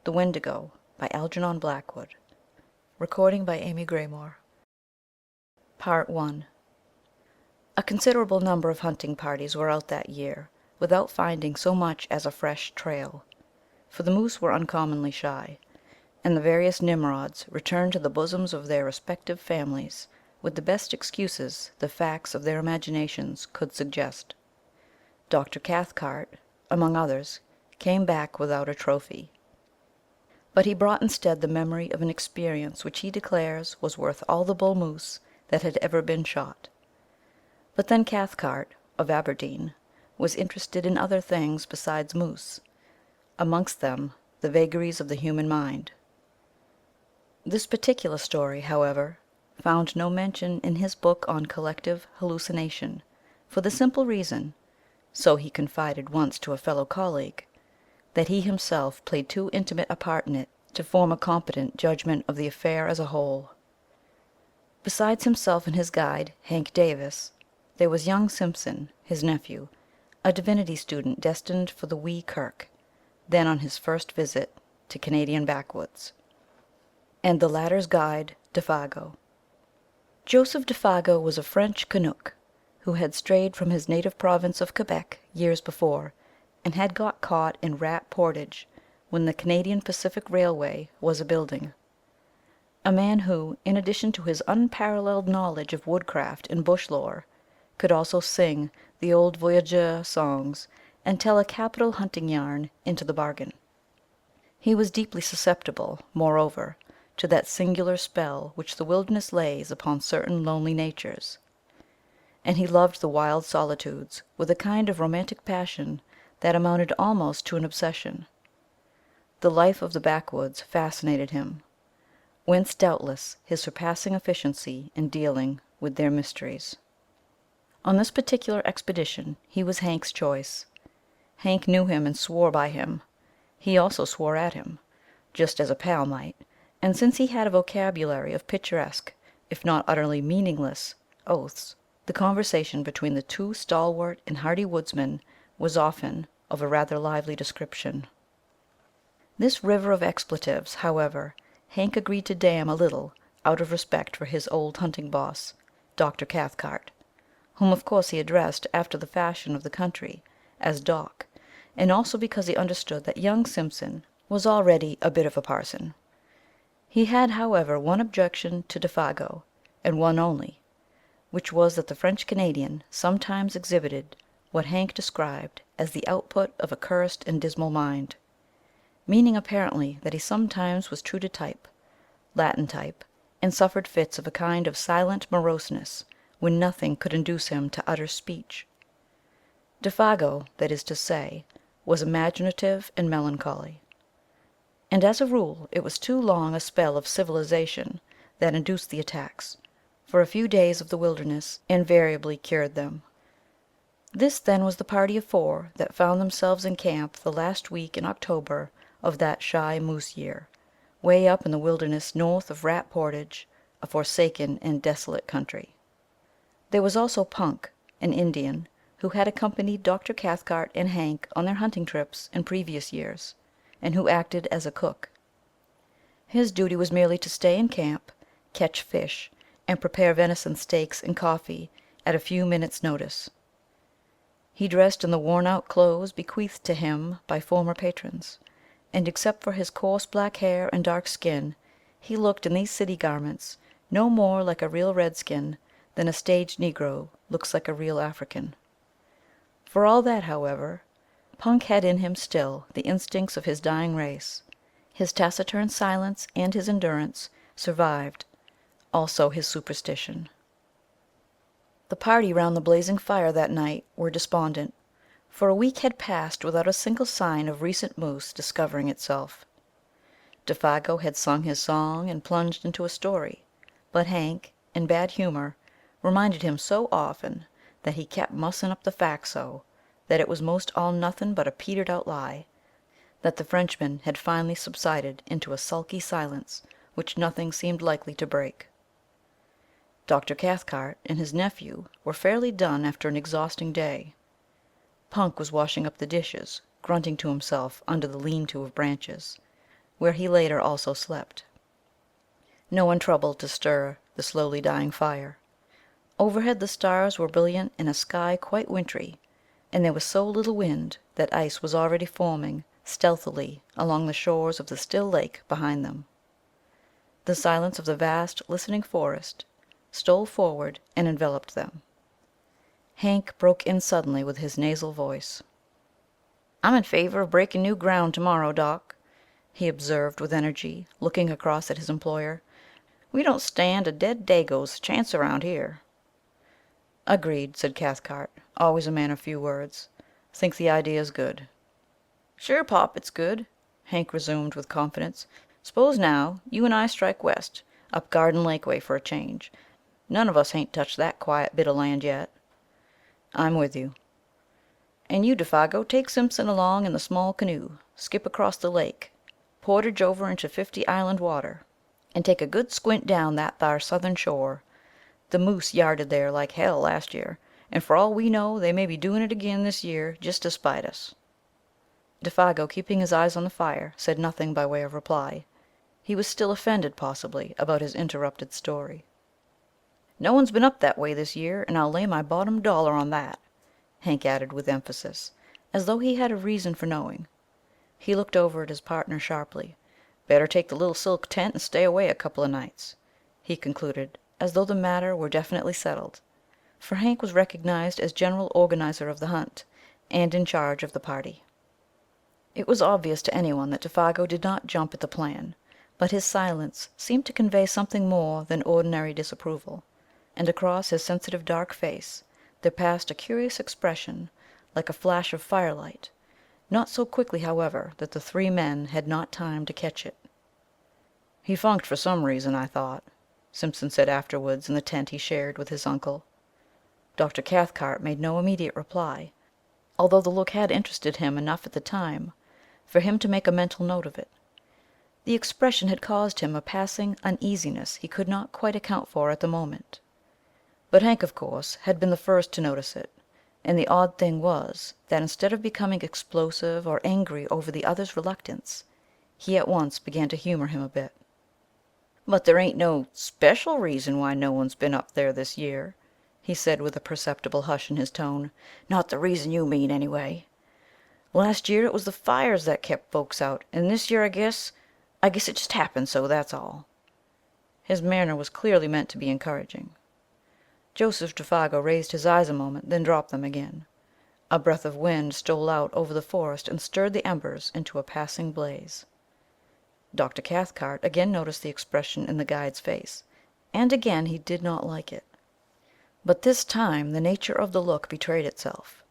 The Wendigo by Algernon Blackwood. Recording by Amy Graymore. Part 1. A considerable number of hunting parties were out that year, without finding so much as a fresh trail, for the moose were uncommonly shy, and the various Nimrods returned to the bosoms of their respective families with the best excuses the facts of their imaginations could suggest. Dr. Cathcart, among others, came back without a trophy, but he brought instead the memory of an experience which he declares was worth all the bull moose that had ever been shot. But then Cathcart, of Aberdeen, was interested in other things besides moose, amongst them the vagaries of the human mind. This particular story, however, found no mention in his book on collective hallucination, for the simple reason, so he confided once to a fellow colleague, that he himself played too intimate a part in it to form a competent judgment of the affair as a whole. Besides himself and his guide, Hank Davis, there was young Simpson, his nephew, a divinity student destined for the wee kirk, then on his first visit to Canadian backwoods, and the latter's guide, Défago. Joseph Défago was a French Canuck who had strayed from his native province of Quebec years before, and had got caught in Rat Portage when the Canadian Pacific Railway was a-building. A man who, in addition to his unparalleled knowledge of woodcraft and bush lore, could also sing the old voyageur songs and tell a capital hunting yarn into the bargain. He was deeply susceptible, moreover, to that singular spell which the wilderness lays upon certain lonely natures, and he loved the wild solitudes with a kind of romantic passion that amounted almost to an obsession. The life of the backwoods fascinated him, whence doubtless his surpassing efficiency in dealing with their mysteries. On this particular expedition he was Hank's choice. Hank knew him and swore by him. He also swore at him, just as a pal might, and since he had a vocabulary of picturesque, if not utterly meaningless, oaths, the conversation between the two stalwart and hardy woodsmen was often of a rather lively description. This river of expletives, however, Hank agreed to dam a little out of respect for his old hunting boss, Dr. Cathcart, whom of course he addressed after the fashion of the country as Doc, and also because he understood that young Simpson was already a bit of a parson. He had, however, one objection to Défago, and one only, which was that the French Canadian sometimes exhibited what Hank described as the output of a cursed and dismal mind, meaning apparently that he sometimes was true to type, Latin type, and suffered fits of a kind of silent moroseness when nothing could induce him to utter speech. Défago, that is to say, was imaginative and melancholy, and as a rule it was too long a spell of civilization that induced the attacks, for a few days of the wilderness invariably cured them. This then was the party of four that found themselves in camp the last week in October of that shy moose year, way up in the wilderness north of Rat Portage, a forsaken and desolate country. There was also Punk, an Indian, who had accompanied Dr. Cathcart and Hank on their hunting trips in previous years, and who acted as a cook. His duty was merely to stay in camp, catch fish, and prepare venison steaks and coffee at a few minutes' notice. He dressed in the worn-out clothes bequeathed to him by former patrons, and except for his coarse black hair and dark skin, he looked in these city garments no more like a real redskin than a stage Negro looks like a real African. For all that, however, Punk had in him still the instincts of his dying race. His taciturn silence and his endurance survived, also his superstition. The party round the blazing fire that night were despondent, for a week had passed without a single sign of recent moose discovering itself. Défago had sung his song and plunged into a story, but Hank, in bad humor, reminded him so often that he kept mussin' up the facts so, that it was most all nothin' but a petered out lie, that the Frenchman had finally subsided into a sulky silence which nothing seemed likely to break. Dr. Cathcart and his nephew were fairly done after an exhausting day. Punk was washing up the dishes, grunting to himself under the lean-to of branches, where he later also slept. No one troubled to stir the slowly dying fire. Overhead the stars were brilliant in a sky quite wintry, and there was so little wind that ice was already forming stealthily along the shores of the still lake behind them. The silence of the vast listening forest stole forward and enveloped them. Hank broke in suddenly with his nasal voice. "I'm in favor of breaking new ground tomorrow, Doc," he observed with energy, looking across at his employer. "We don't stand a dead Dago's chance around here." "Agreed," said Cathcart, always a man of few words. "Think the idea's good." "Sure, Pop, it's good," Hank resumed with confidence. "S'pose now, you and I strike west, up Garden Lake way for a change. None of us hain't touched that quiet bit o' land yet." "I'm with you." "And you, Défago, take Simpson along in the small canoe, skip across the lake, portage over into 50 Island water, and take a good squint down that thar southern shore. The moose yarded there like hell last year, and for all we know they may be doing it again this year just to spite us." Défago, keeping his eyes on the fire, said nothing by way of reply. He was still offended, possibly, about his interrupted story. "No one's been up that way this year, and I'll lay my bottom dollar on that," Hank added with emphasis, as though he had a reason for knowing. He looked over at his partner sharply. "Better take the little silk tent and stay away a couple of nights," he concluded, as though the matter were definitely settled, for Hank was recognized as general organizer of the hunt, and in charge of the party. It was obvious to anyone that Défago did not jump at the plan, but his silence seemed to convey something more than ordinary disapproval, and across his sensitive dark face there passed a curious expression like a flash of firelight, not so quickly, however, that the three men had not time to catch it. "He funked for some reason, I thought," Simpson said afterwards in the tent he shared with his uncle. Dr. Cathcart made no immediate reply, although the look had interested him enough at the time for him to make a mental note of it. The expression had caused him a passing uneasiness he could not quite account for at the moment. But Hank, of course, had been the first to notice it, and the odd thing was that instead of becoming explosive or angry over the other's reluctance, he at once began to humor him a bit. "But there ain't no special reason why no one's been up there this year," he said with a perceptible hush in his tone. "Not the reason you mean, anyway. Last year it was the fires that kept folks out, and this year I guess it just happened so, that's all." His manner was clearly meant to be encouraging. Joseph Défago raised his eyes a moment, then dropped them again. A breath of wind stole out over the forest and stirred the embers into a passing blaze. Dr. Cathcart again noticed the expression in the guide's face, and again he did not like it. But this time the nature of the look betrayed itself.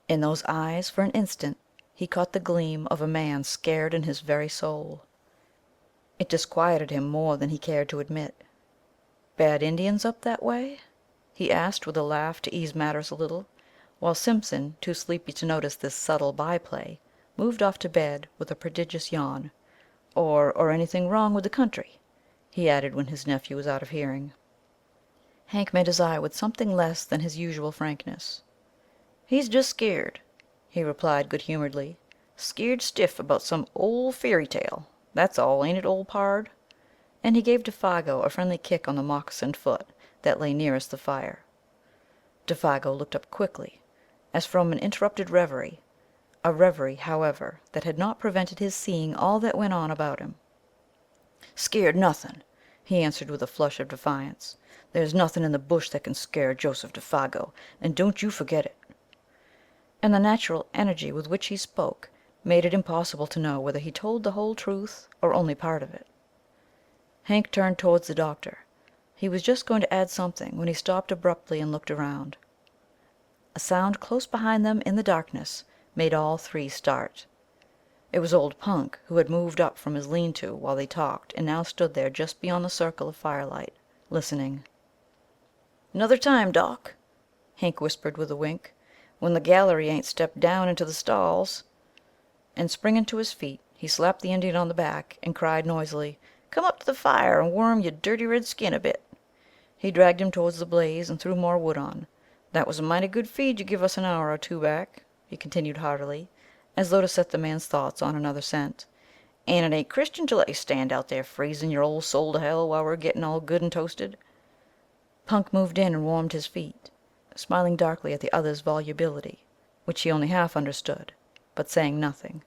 In those eyes, for an instant, he caught the gleam of a man scared in his very soul. It disquieted him more than he cared to admit. "Bad Indians up that way?" he asked with a laugh to ease matters a little, while Simpson, too sleepy to notice this subtle by-play, moved off to bed with a prodigious yawn. Or anything wrong with the country?" he added when his nephew was out of hearing. Hank met his eye with something less than his usual frankness. "He's just scared," he replied good-humoredly. "Scared stiff about some old fairy tale. That's all, ain't it, old pard?" And he gave Défago a friendly kick on the moccasined foot that lay nearest the fire. Défago looked up quickly, as from an interrupted reverie, a reverie, however, that had not prevented his seeing all that went on about him. "Scared nothin'," he answered with a flush of defiance. "There's nothin' in the bush that can scare Joseph Défago, and don't you forget it." And the natural energy with which he spoke made it impossible to know whether he told the whole truth or only part of it. Hank turned towards the doctor. He was just going to add something when he stopped abruptly and looked around. A sound close behind them in the darkness made all three start. It was old Punk, who had moved up from his lean-to while they talked and now stood there just beyond the circle of firelight, listening. "'Nother time, Doc," Hank whispered with a wink, "when the gallery ain't stepped down into the stalls." And springing to his feet, he slapped the Indian on the back and cried noisily, "Come up to the fire and warm your dirty red skin a bit." He dragged him towards the blaze and threw more wood on. "That was a mighty good feed you give us an hour or two back," he continued heartily, as though to set the man's thoughts on another scent. And it ain't Christian to let you stand out there freezing your old soul to hell while we're getting all good and toasted." Punk moved in and warmed his feet, smiling darkly at the other's volubility, which he only half understood, but saying nothing.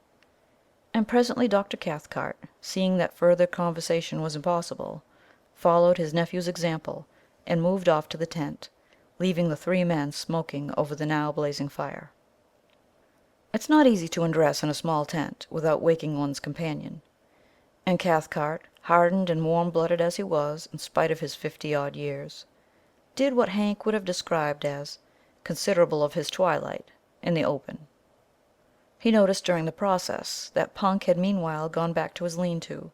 And presently Dr. Cathcart, seeing that further conversation was impossible, followed his nephew's example and moved off to the tent, leaving the three men smoking over the now blazing fire. It's not easy to undress in a small tent without waking one's companion, and Cathcart, hardened and warm-blooded as he was in spite of his 50-odd years, did what Hank would have described as "considerable of his twilight" in the open. He noticed during the process that Punk had meanwhile gone back to his lean-to,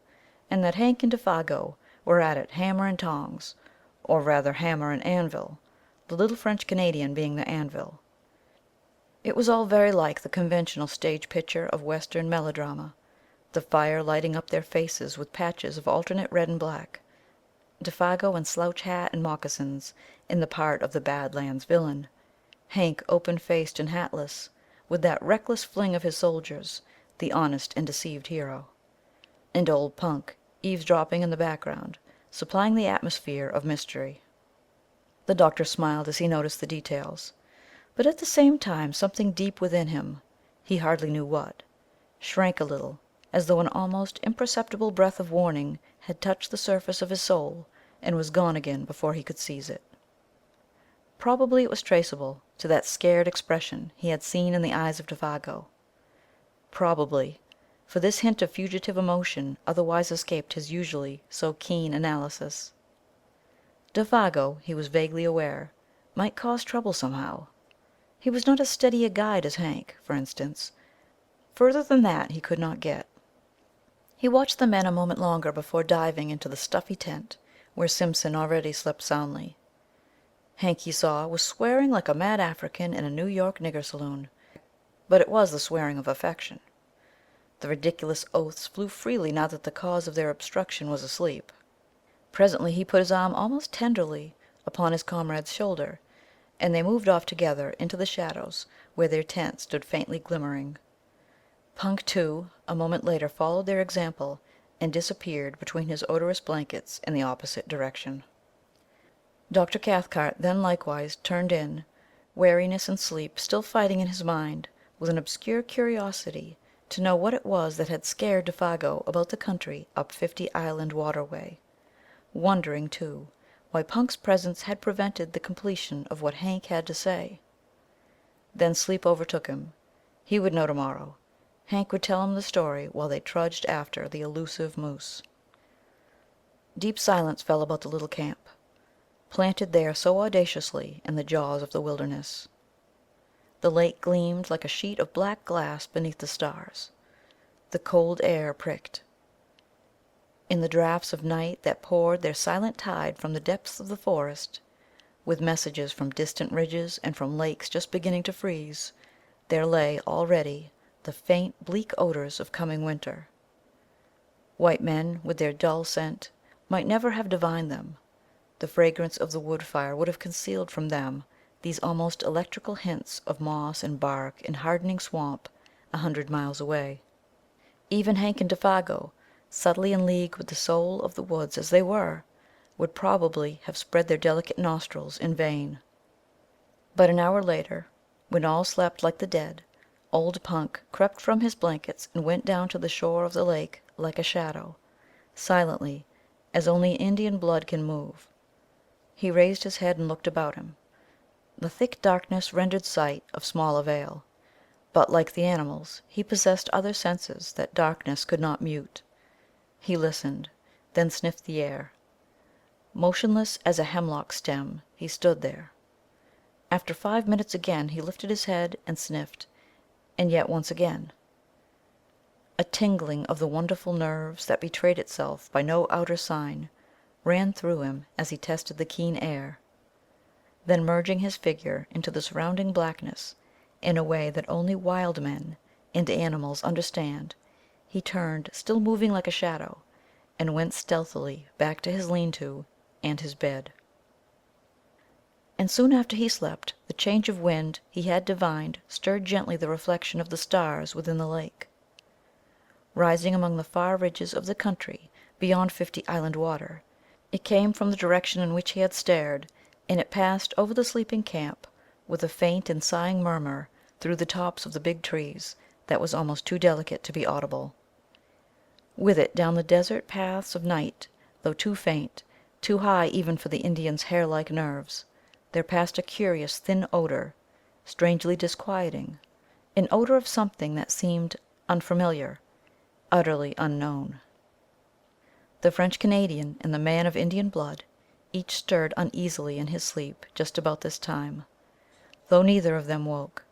and that Hank and Défago were at it hammer and tongs, or rather hammer and anvil, the little French Canadian being the anvil. It was all very like the conventional stage picture of Western melodrama, the fire lighting up their faces with patches of alternate red and black, Défago in slouch hat and moccasins in the part of the Badlands villain, Hank open-faced and hatless, with that reckless fling of his soldiers, the honest and deceived hero, and old Punk eavesdropping in the background, supplying the atmosphere of mystery. The doctor smiled as he noticed the details, but at the same time something deep within him, he hardly knew what, shrank a little, as though an almost imperceptible breath of warning had touched the surface of his soul and was gone again before he could seize it. Probably it was traceable to that scared expression he had seen in the eyes of Défago. Probably, for this hint of fugitive emotion otherwise escaped his usually so keen analysis. Défago, he was vaguely aware, might cause trouble somehow. He was not as steady a guide as Hank, for instance. Further than that he could not get. He watched the men a moment longer before diving into the stuffy tent where Simpson already slept soundly. Hank, he saw, was swearing like a mad African in a New York nigger saloon, but it was the swearing of affection. The ridiculous oaths flew freely now that the cause of their obstruction was asleep. Presently he put his arm almost tenderly upon his comrade's shoulder, and they moved off together into the shadows where their tent stood faintly glimmering. Punk, too, a moment later followed their example and disappeared between his odorous blankets in the opposite direction. Dr. Cathcart then likewise turned in, weariness and sleep still fighting in his mind with an obscure curiosity to know what it was that had scared Défago about the country up 50 Island Waterway, wondering, too, why Punk's presence had prevented the completion of what Hank had to say. Then sleep overtook him. He would know tomorrow. Hank would tell him the story while they trudged after the elusive moose. Deep silence fell about the little camp, planted there so audaciously in the jaws of the wilderness. The lake gleamed like a sheet of black glass beneath the stars. The cold air pricked. In the draughts of night that poured their silent tide from the depths of the forest, with messages from distant ridges and from lakes just beginning to freeze, there lay already the faint, bleak odors of coming winter. White men, with their dull scent, might never have divined them. The fragrance of the wood fire would have concealed from them these almost electrical hints of moss and bark and hardening swamp 100 miles away. Even Hank and Défago, subtly in league with the soul of the woods as they were, would probably have spread their delicate nostrils in vain. But an hour later, when all slept like the dead, old Punk crept from his blankets and went down to the shore of the lake like a shadow, silently, as only Indian blood can move. He raised his head and looked about him. The thick darkness rendered sight of small avail, but like the animals he possessed other senses that darkness could not mute. He listened, then sniffed the air. Motionless as a hemlock stem he stood there. After 5 minutes again he lifted his head and sniffed, and yet once again. A tingling of the wonderful nerves that betrayed itself by no outer sign ran through him as he tested the keen air. Then, merging his figure into the surrounding blackness in a way that only wild men and animals understand, he turned, still moving like a shadow, and went stealthily back to his lean-to and his bed. And soon after he slept, the change of wind he had divined stirred gently the reflection of the stars within the lake. rising among the far ridges of the country beyond 50 Island Water. It came from the direction in which he had stared, and it passed over the sleeping camp with a faint and sighing murmur through the tops of the big trees that was almost too delicate to be audible. With it down the desert paths of night, though too faint, too high even for the Indian's hair-like nerves, there passed a curious thin odor, strangely disquieting, an odor of something that seemed unfamiliar, utterly unknown. The French Canadian and the man of Indian blood each stirred uneasily in his sleep just about this time, though neither of them woke.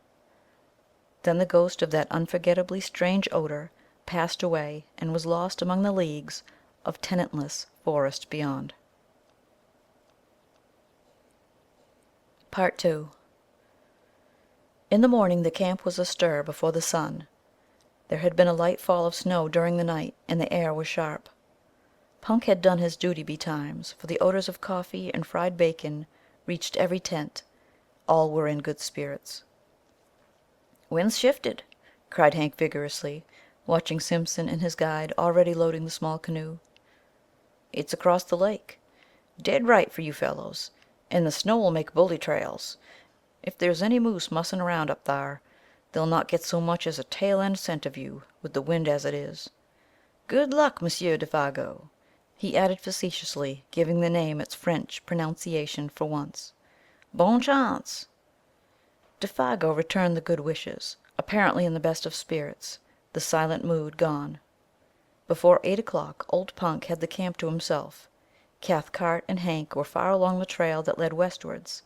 Then the ghost of that unforgettably strange odor passed away and was lost among the leagues of tenantless forest beyond. Part 2. In the morning the camp was astir before the sun. There had been a light fall of snow during the night, and the air was sharp. Punk had done his duty betimes, for the odors of coffee and fried bacon reached every tent. All were in good spirits. "Wind's shifted," cried Hank vigorously, watching Simpson and his guide already loading the small canoe. "It's across the lake. Dead right for you fellows, and the snow'll make bully trails. If there's any moose mussin' around up thar, they'll not get so much as a tail end scent of you, with the wind as it is. Good luck, Monsieur Défago," he added facetiously, giving the name its French pronunciation for once. "Bonne chance." Défago returned the good wishes, apparently in the best of spirits, the silent mood gone. Before 8 o'clock old Punk had the camp to himself. Cathcart and Hank were far along the trail that led westwards,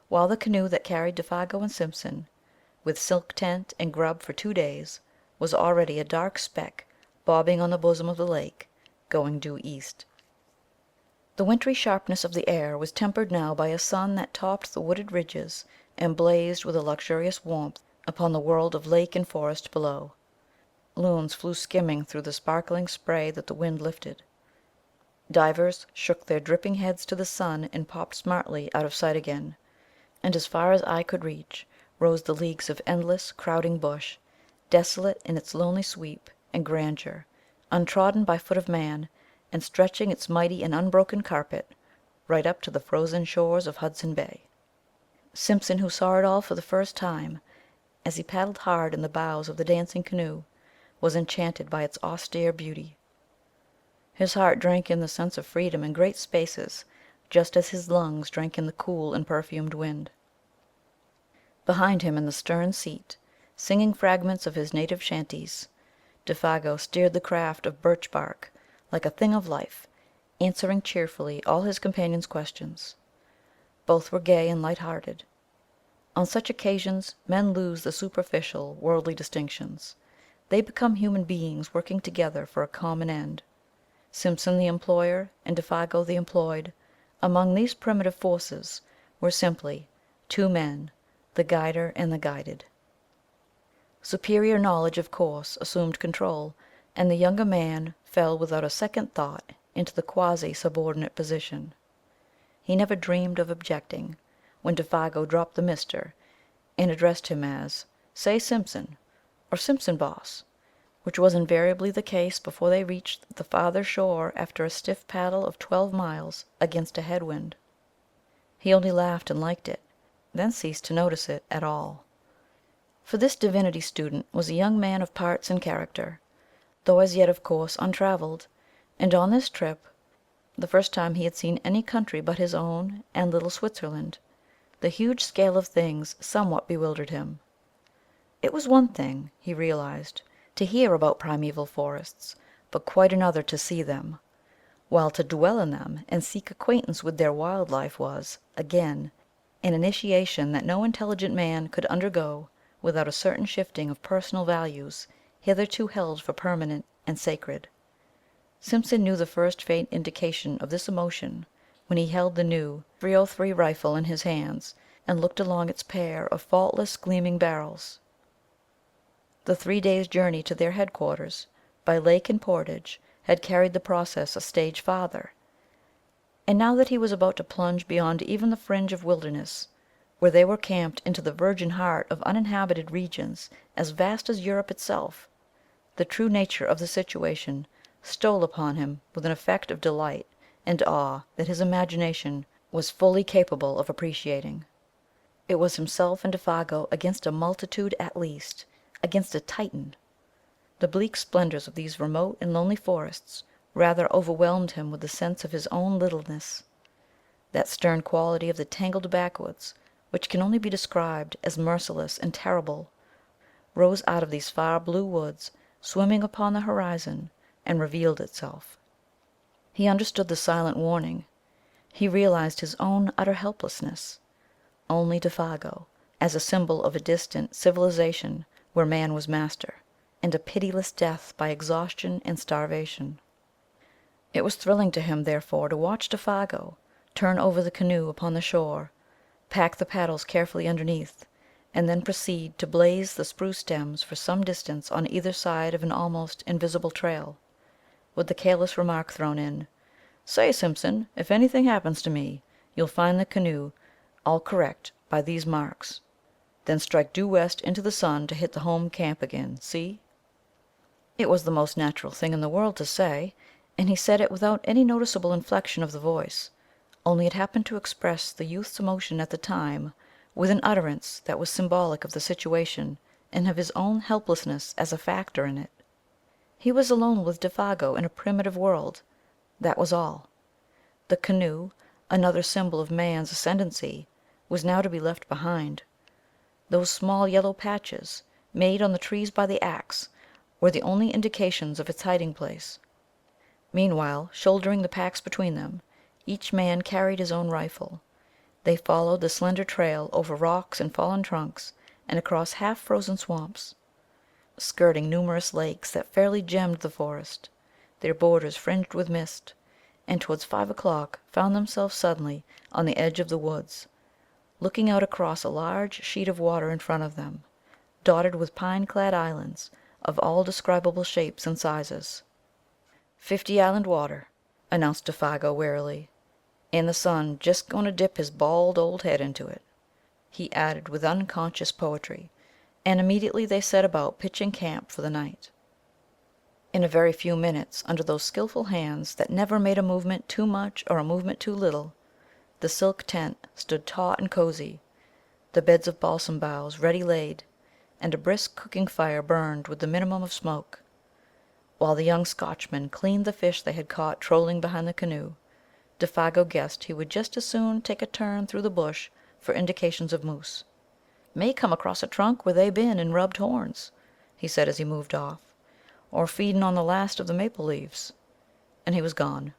while the canoe that carried Défago and Simpson, with silk tent and grub for 2 days, was already a dark speck bobbing on the bosom of the lake, going due east. The wintry sharpness of the air was tempered now by a sun that topped the wooded ridges and blazed with a luxurious warmth upon the world of lake and forest below. Loons flew skimming through the sparkling spray that the wind lifted. Divers shook their dripping heads to the sun and popped smartly out of sight again, and as far as eye could reach rose the leagues of endless, crowding bush, desolate in its lonely sweep and grandeur, untrodden by foot of man, and stretching its mighty and unbroken carpet right up to the frozen shores of Hudson Bay. Simpson, who saw it all for the first time, as he paddled hard in the bows of the dancing canoe, was enchanted by its austere beauty. His heart drank in the sense of freedom in great spaces, just as his lungs drank in the cool and perfumed wind. Behind him in the stern seat, singing fragments of his native chanties, Défago steered the craft of birch bark like a thing of life, answering cheerfully all his companions' questions. Both were gay and light-hearted. On such occasions men lose the superficial, worldly distinctions. They become human beings working together for a common end. Simpson the employer, and Défago the employed, among these primitive forces, were simply two men, the guider and the guided. Superior knowledge, of course, assumed control, and the younger man fell without a second thought into the quasi-subordinate position. He never dreamed of objecting when Défago dropped the "Mister" and addressed him as "Say, Simpson," or "Simpson, boss," which was invariably the case before they reached the farther shore after a stiff paddle of 12 miles against a head wind. He only laughed and liked it, then ceased to notice it at all. For this divinity student was a young man of parts and character, though as yet of course untraveled, and on this trip, the first time he had seen any country but his own and little Switzerland, the huge scale of things somewhat bewildered him. It was one thing, he realized, to hear about primeval forests, but quite another to see them, while to dwell in them and seek acquaintance with their wild life was, again, an initiation that no intelligent man could undergo without a certain shifting of personal values hitherto held for permanent and sacred. Simpson knew the first faint indication of this emotion when he held the new .303 rifle in his hands and looked along its pair of faultless gleaming barrels. The 3 days' journey to their headquarters, by lake and portage, had carried the process a stage farther, and now that he was about to plunge beyond even the fringe of wilderness, where they were camped, into the virgin heart of uninhabited regions as vast as Europe itself, the true nature of the situation stole upon him with an effect of delight and awe that his imagination was fully capable of appreciating. It was himself and Défago against a multitude at least, against a Titan. The bleak splendors of these remote and lonely forests rather overwhelmed him with the sense of his own littleness. That stern quality of the tangled backwoods, which can only be described as merciless and terrible, rose out of these far blue woods swimming upon the horizon, and revealed itself. He understood the silent warning. He realized his own utter helplessness. Only Défago, as a symbol of a distant civilization where man was master, and a pitiless death by exhaustion and starvation. It was thrilling to him, therefore, to watch Défago turn over the canoe upon the shore, pack the paddles carefully underneath, and then proceed to blaze the spruce stems for some distance on either side of an almost invisible trail, with the careless remark thrown in, "Say, Simpson, if anything happens to me, you'll find the canoe all correct by these marks. Then strike due west into the sun to hit the home camp again. See?" It was the most natural thing in the world to say, and he said it without any noticeable inflection of the voice, only it happened to express the youth's emotion at the time with an utterance that was symbolic of the situation and of his own helplessness as a factor in it. He was alone with Défago in a primitive world. That was all. The canoe, another symbol of man's ascendancy, was now to be left behind. Those small yellow patches, made on the trees by the axe, were the only indications of its hiding place. Meanwhile, shouldering the packs between them, each man carried his own rifle. They followed the slender trail over rocks and fallen trunks, and across half frozen swamps, skirting numerous lakes that fairly gemmed the forest, their borders fringed with mist, and towards 5 o'clock found themselves suddenly on the edge of the woods, looking out across a large sheet of water in front of them, dotted with pine-clad islands of all describable shapes and sizes. "50 Island water," announced Défago wearily, "and the sun just going to dip his bald old head into it," he added with unconscious poetry, and immediately they set about pitching camp for the night. In a very few minutes, under those skillful hands that never made a movement too much or a movement too little, the silk tent stood taut and cozy, the beds of balsam boughs ready laid, and a brisk cooking fire burned with the minimum of smoke. While the young Scotchman cleaned the fish they had caught trolling behind the canoe, Défago guessed he would just as soon take a turn through the bush for indications of moose. "May come across a trunk where they been and rubbed horns," he said as he moved off, "or feedin' on the last of the maple leaves," and he was gone.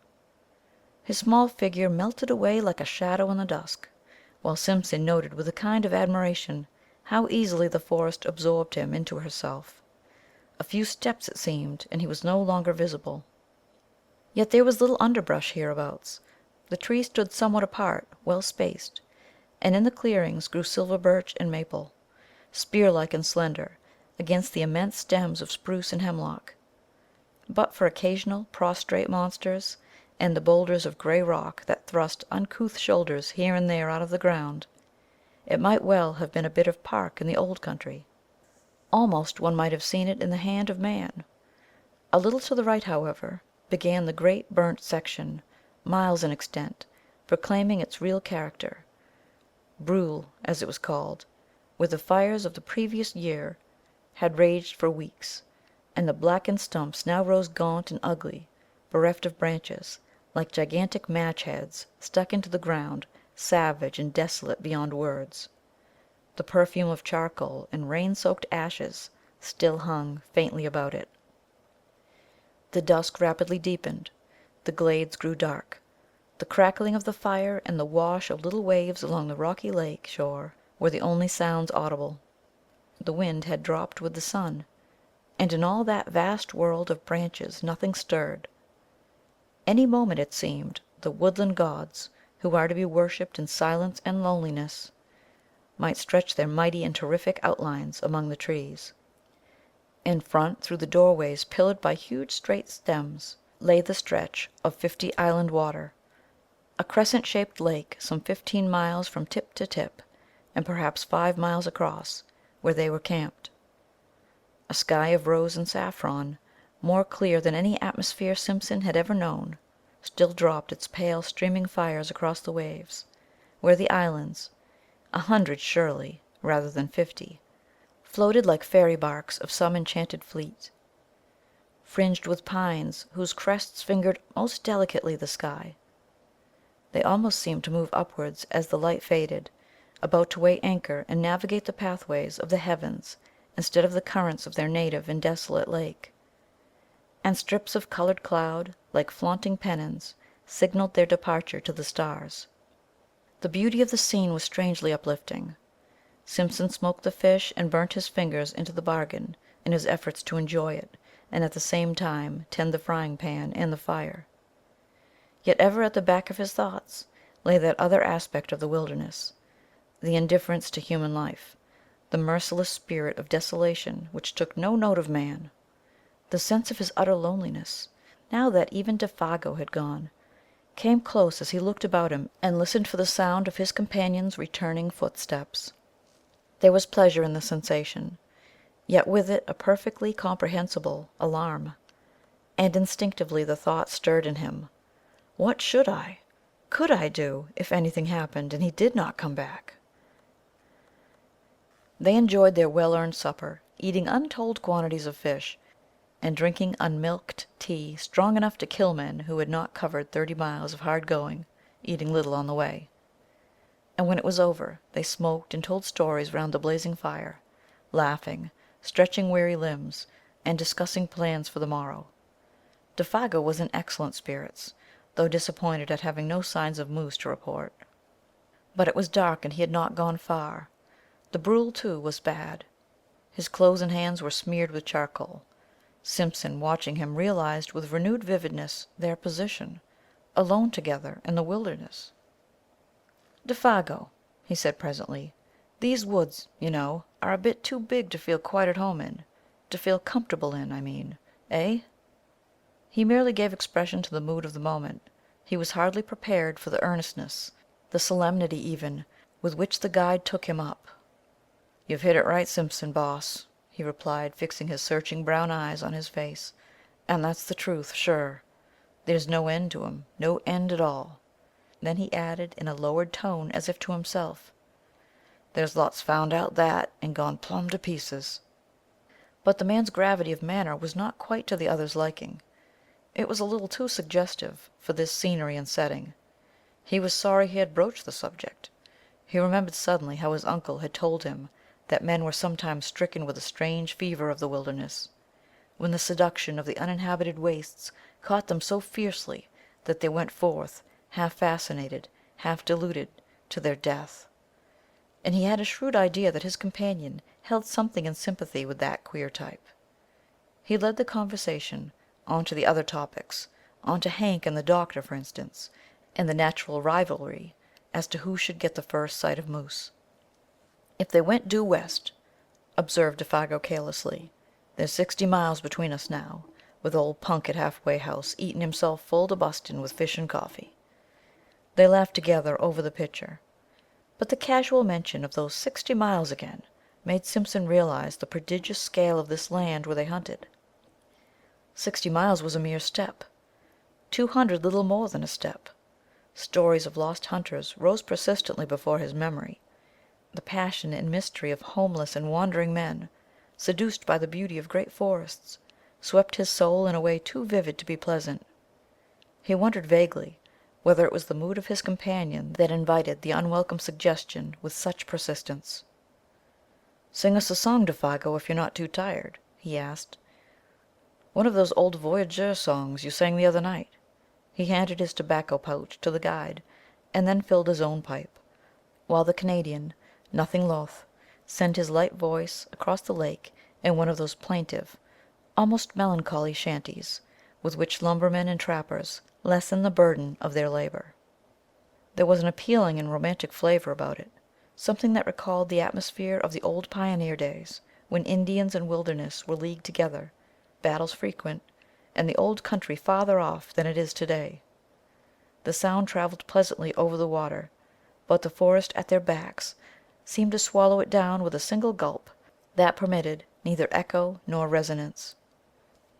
His small figure melted away like a shadow in the dusk, while Simpson noted with a kind of admiration how easily the forest absorbed him into herself. A few steps, it seemed, and he was no longer visible. Yet there was little underbrush hereabouts. The trees stood somewhat apart, well spaced, and in the clearings grew silver birch and maple, spear-like and slender, against the immense stems of spruce and hemlock. But for occasional prostrate monsters, and the boulders of gray rock that thrust uncouth shoulders here and there out of the ground, it might well have been a bit of park in the old country. Almost one might have seen it in the hand of man. A little to the right, however, began the great burnt section, miles in extent, proclaiming its real character, brûle, as it was called, where the fires of the previous year had raged for weeks, and the blackened stumps now rose gaunt and ugly, bereft of branches, like gigantic match-heads stuck into the ground, savage and desolate beyond words. The perfume of charcoal and rain-soaked ashes still hung faintly about it. The dusk rapidly deepened. The glades grew dark. The crackling of the fire and the wash of little waves along the rocky lake shore were the only sounds audible. The wind had dropped with the sun, and in all that vast world of branches nothing stirred. Any moment, it seemed, the woodland gods, who are to be worshipped in silence and loneliness, might stretch their mighty and terrific outlines among the trees. In front, through the doorways pillared by huge straight stems, lay the stretch of 50 Island water, a crescent-shaped lake some 15 miles from tip to tip, and perhaps 5 miles across, where they were camped. A A sky of rose and saffron, more clear than any atmosphere Simpson had ever known, still dropped its pale streaming fires across the waves, where the islands, 100 surely, rather than 50, floated like fairy barks of some enchanted fleet, fringed with pines whose crests fingered most delicately the sky. They almost seemed to move upwards as the light faded, about to weigh anchor and navigate the pathways of the heavens instead of the currents of their native and desolate lake. And strips of colored cloud, like flaunting pennons, signaled their departure to the stars. The beauty of the scene was strangely uplifting. Simpson smoked the fish and burnt his fingers into the bargain in his efforts to enjoy it, and at the same time tend the frying pan and the fire. Yet ever at the back of his thoughts lay that other aspect of the wilderness, the indifference to human life, the merciless spirit of desolation which took no note of man, the sense of his utter loneliness, now that even Défago had gone, came close as he looked about him and listened for the sound of his companion's returning footsteps. There was pleasure in the sensation, yet with it a perfectly comprehensible alarm, and instinctively the thought stirred in him, what should could I do, if anything happened and he did not come back? They enjoyed their well-earned supper, eating untold quantities of fish, and drinking unmilked tea strong enough to kill men who had not covered 30 miles of hard going, eating little on the way. And when it was over, they smoked and told stories round the blazing fire, laughing, stretching weary limbs, and discussing plans for the morrow. Défago was in excellent spirits, though disappointed at having no signs of moose to report. But it was dark and he had not gone far. The brule, too, was bad. His clothes and hands were smeared with charcoal. Simpson, watching him, realized with renewed vividness their position, alone together in the wilderness. "Défago," he said presently, "these woods, you know, are a bit too big to feel quite at home in, to feel comfortable in, I mean, eh?" He merely gave expression to the mood of the moment. He was hardly prepared for the earnestness, the solemnity even, with which the guide took him up. "You've hit it right, Simpson, boss," he replied, fixing his searching brown eyes on his face, "and that's the truth, sure. There's no end to 'em, no end at all." Then he added in a lowered tone, as if to himself, "There's lots found out that, and gone plumb to pieces." But the man's gravity of manner was not quite to the other's liking. It was a little too suggestive for this scenery and setting. He was sorry he had broached the subject. He remembered suddenly how his uncle had told him that men were sometimes stricken with a strange fever of the wilderness, when the seduction of the uninhabited wastes caught them so fiercely that they went forth, half fascinated, half deluded, to their death. And he had a shrewd idea that his companion held something in sympathy with that queer type. He led the conversation on to the other topics, on to Hank and the doctor, for instance, and the natural rivalry as to who should get the first sight of moose. "If they went due west," observed Défago carelessly, "there's 60 miles between us now, with old Punk at Halfway House eating himself full to bustin' with fish and coffee." They laughed together over the picture. But the casual mention of those 60 miles again made Simpson realize the prodigious scale of this land where they hunted. 60 miles was a mere step, 200 little more than a step. Stories of lost hunters rose persistently before his memory. The passion and mystery of homeless and wandering men, seduced by the beauty of great forests, swept his soul in a way too vivid to be pleasant. He wondered vaguely whether it was the mood of his companion that invited the unwelcome suggestion with such persistence. "Sing us a song, Défago, if you're not too tired," he asked. "One of those old voyageur songs you sang the other night." He handed his tobacco pouch to the guide, and then filled his own pipe, while the Canadian, nothing loth, sent his light voice across the lake in one of those plaintive, almost melancholy chanties with which lumbermen and trappers lessen the burden of their labor. There was an appealing and romantic flavor about it, something that recalled the atmosphere of the old pioneer days, when Indians and wilderness were leagued together, battles frequent, and the old country farther off than it is today. The sound traveled pleasantly over the water, but the forest at their backs seemed to swallow it down with a single gulp that permitted neither echo nor resonance.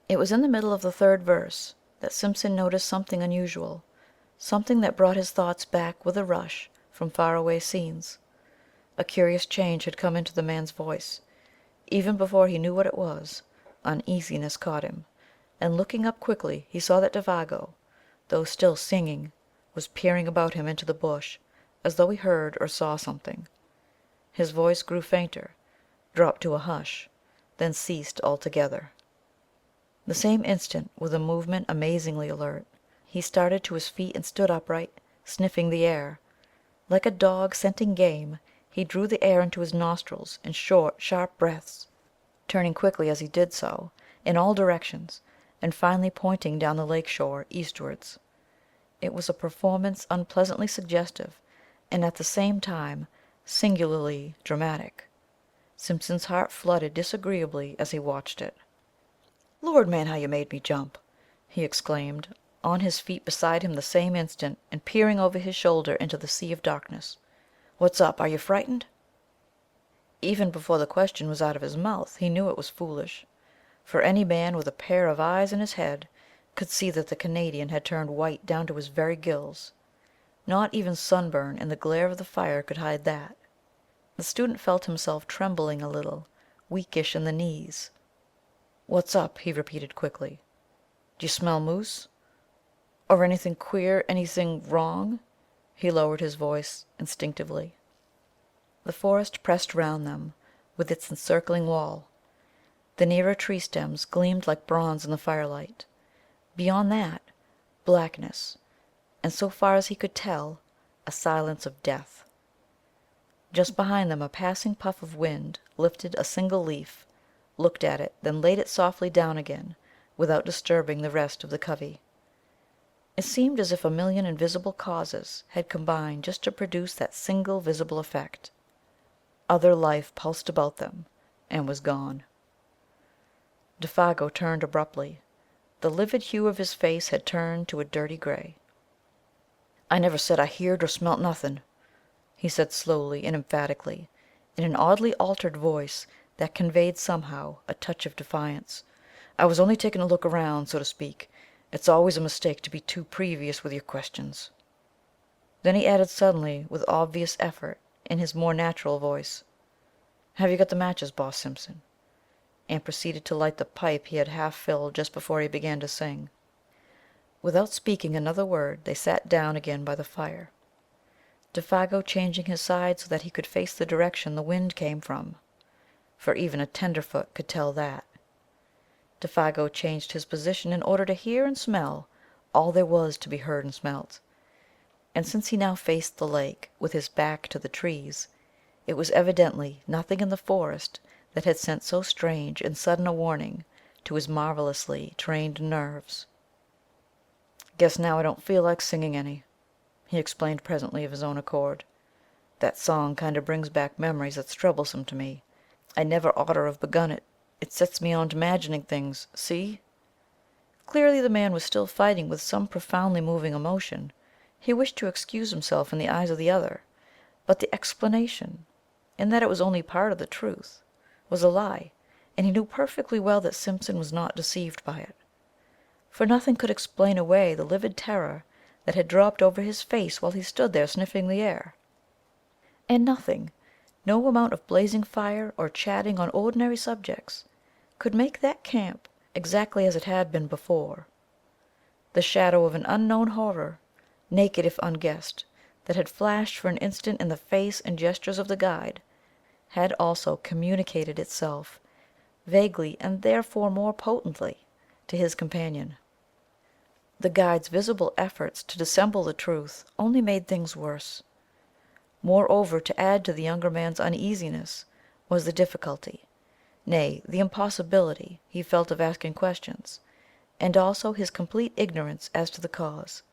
It was in the middle of the third verse that Simpson noticed something unusual, something that brought his thoughts back with a rush from faraway scenes. A curious change had come into the man's voice. Even before he knew what it was, uneasiness caught him, and looking up quickly he saw that Défago, though still singing, was peering about him into the bush, as though he heard or saw something. His voice grew fainter, dropped to a hush, then ceased altogether. The same instant, with a movement amazingly alert, he started to his feet and stood upright, sniffing the air. Like a dog scenting game, he drew the air into his nostrils in short, sharp breaths, turning quickly as he did so, in all directions, and finally pointing down the lake shore eastwards. It was a performance unpleasantly suggestive, and at the same time singularly dramatic. Simpson's heart flooded disagreeably as he watched it. "Lord, man, how you made me jump!" he exclaimed, on his feet beside him the same instant, and peering over his shoulder into the sea of darkness. "What's up? Are you frightened?" Even before the question was out of his mouth he knew it was foolish, for any man with a pair of eyes in his head could see that the Canadian had turned white down to his very gills. Not even sunburn and the glare of the fire could hide that. The student felt himself trembling a little, weakish in the knees. "What's up?" he repeated quickly. "Do you smell moose? Or anything queer, anything wrong?" He lowered his voice instinctively. The forest pressed round them with its encircling wall. The nearer tree stems gleamed like bronze in the firelight. Beyond that, blackness, and so far as he could tell, a silence of death. Just behind them a passing puff of wind lifted a single leaf, looked at it, then laid it softly down again without disturbing the rest of the covey. It seemed as if a million invisible causes had combined just to produce that single visible effect. Other life pulsed about them and was gone. Défago turned abruptly. The livid hue of his face had turned to a dirty gray. "I never said I heerd or smelt nothin'," he said slowly and emphatically, in an oddly altered voice that conveyed somehow a touch of defiance. "I was only taking a look around, so to speak. It's always a mistake to be too previous with your questions." Then he added suddenly, with obvious effort, in his more natural voice, "Have you got the matches, Boss Simpson?" and proceeded to light the pipe he had half filled just before he began to sing. Without speaking another word they sat down again by the fire, Défago changing his side so that he could face the direction the wind came from, for even a tenderfoot could tell that. Défago changed his position in order to hear and smell all there was to be heard and smelt, and since he now faced the lake with his back to the trees, it was evidently nothing in the forest that had sent so strange and sudden a warning to his marvelously trained nerves. "Guess now I don't feel like singing any," he explained presently of his own accord. "That song kind of brings back memories that's troublesome to me. I never oughter have begun it. It sets me on to imagining things, see?" Clearly the man was still fighting with some profoundly moving emotion. He wished to excuse himself in the eyes of the other, but the explanation, in that it was only part of the truth, was a lie, and he knew perfectly well that Simpson was not deceived by it. For nothing could explain away the livid terror that had dropped over his face while he stood there sniffing the air. And nothing, no amount of blazing fire or chatting on ordinary subjects, could make that camp exactly as it had been before. The shadow of an unknown horror, naked if unguessed, that had flashed for an instant in the face and gestures of the guide, had also communicated itself, vaguely and therefore more potently, to his companion. The guide's visible efforts to dissemble the truth only made things worse. Moreover, to add to the younger man's uneasiness was the difficulty, nay, the impossibility he felt of asking questions, and also his complete ignorance as to the cause.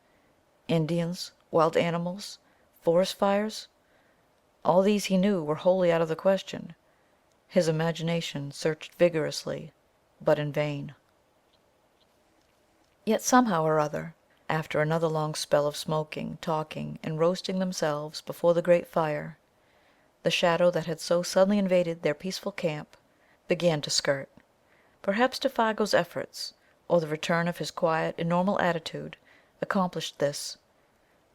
Indians, wild animals, forest fires, all these he knew were wholly out of the question. His imagination searched vigorously, but in vain. Yet somehow or other, after another long spell of smoking, talking, and roasting themselves before the great fire, the shadow that had so suddenly invaded their peaceful camp began to skirt. Perhaps Défago's efforts, or the return of his quiet and normal attitude, accomplished this.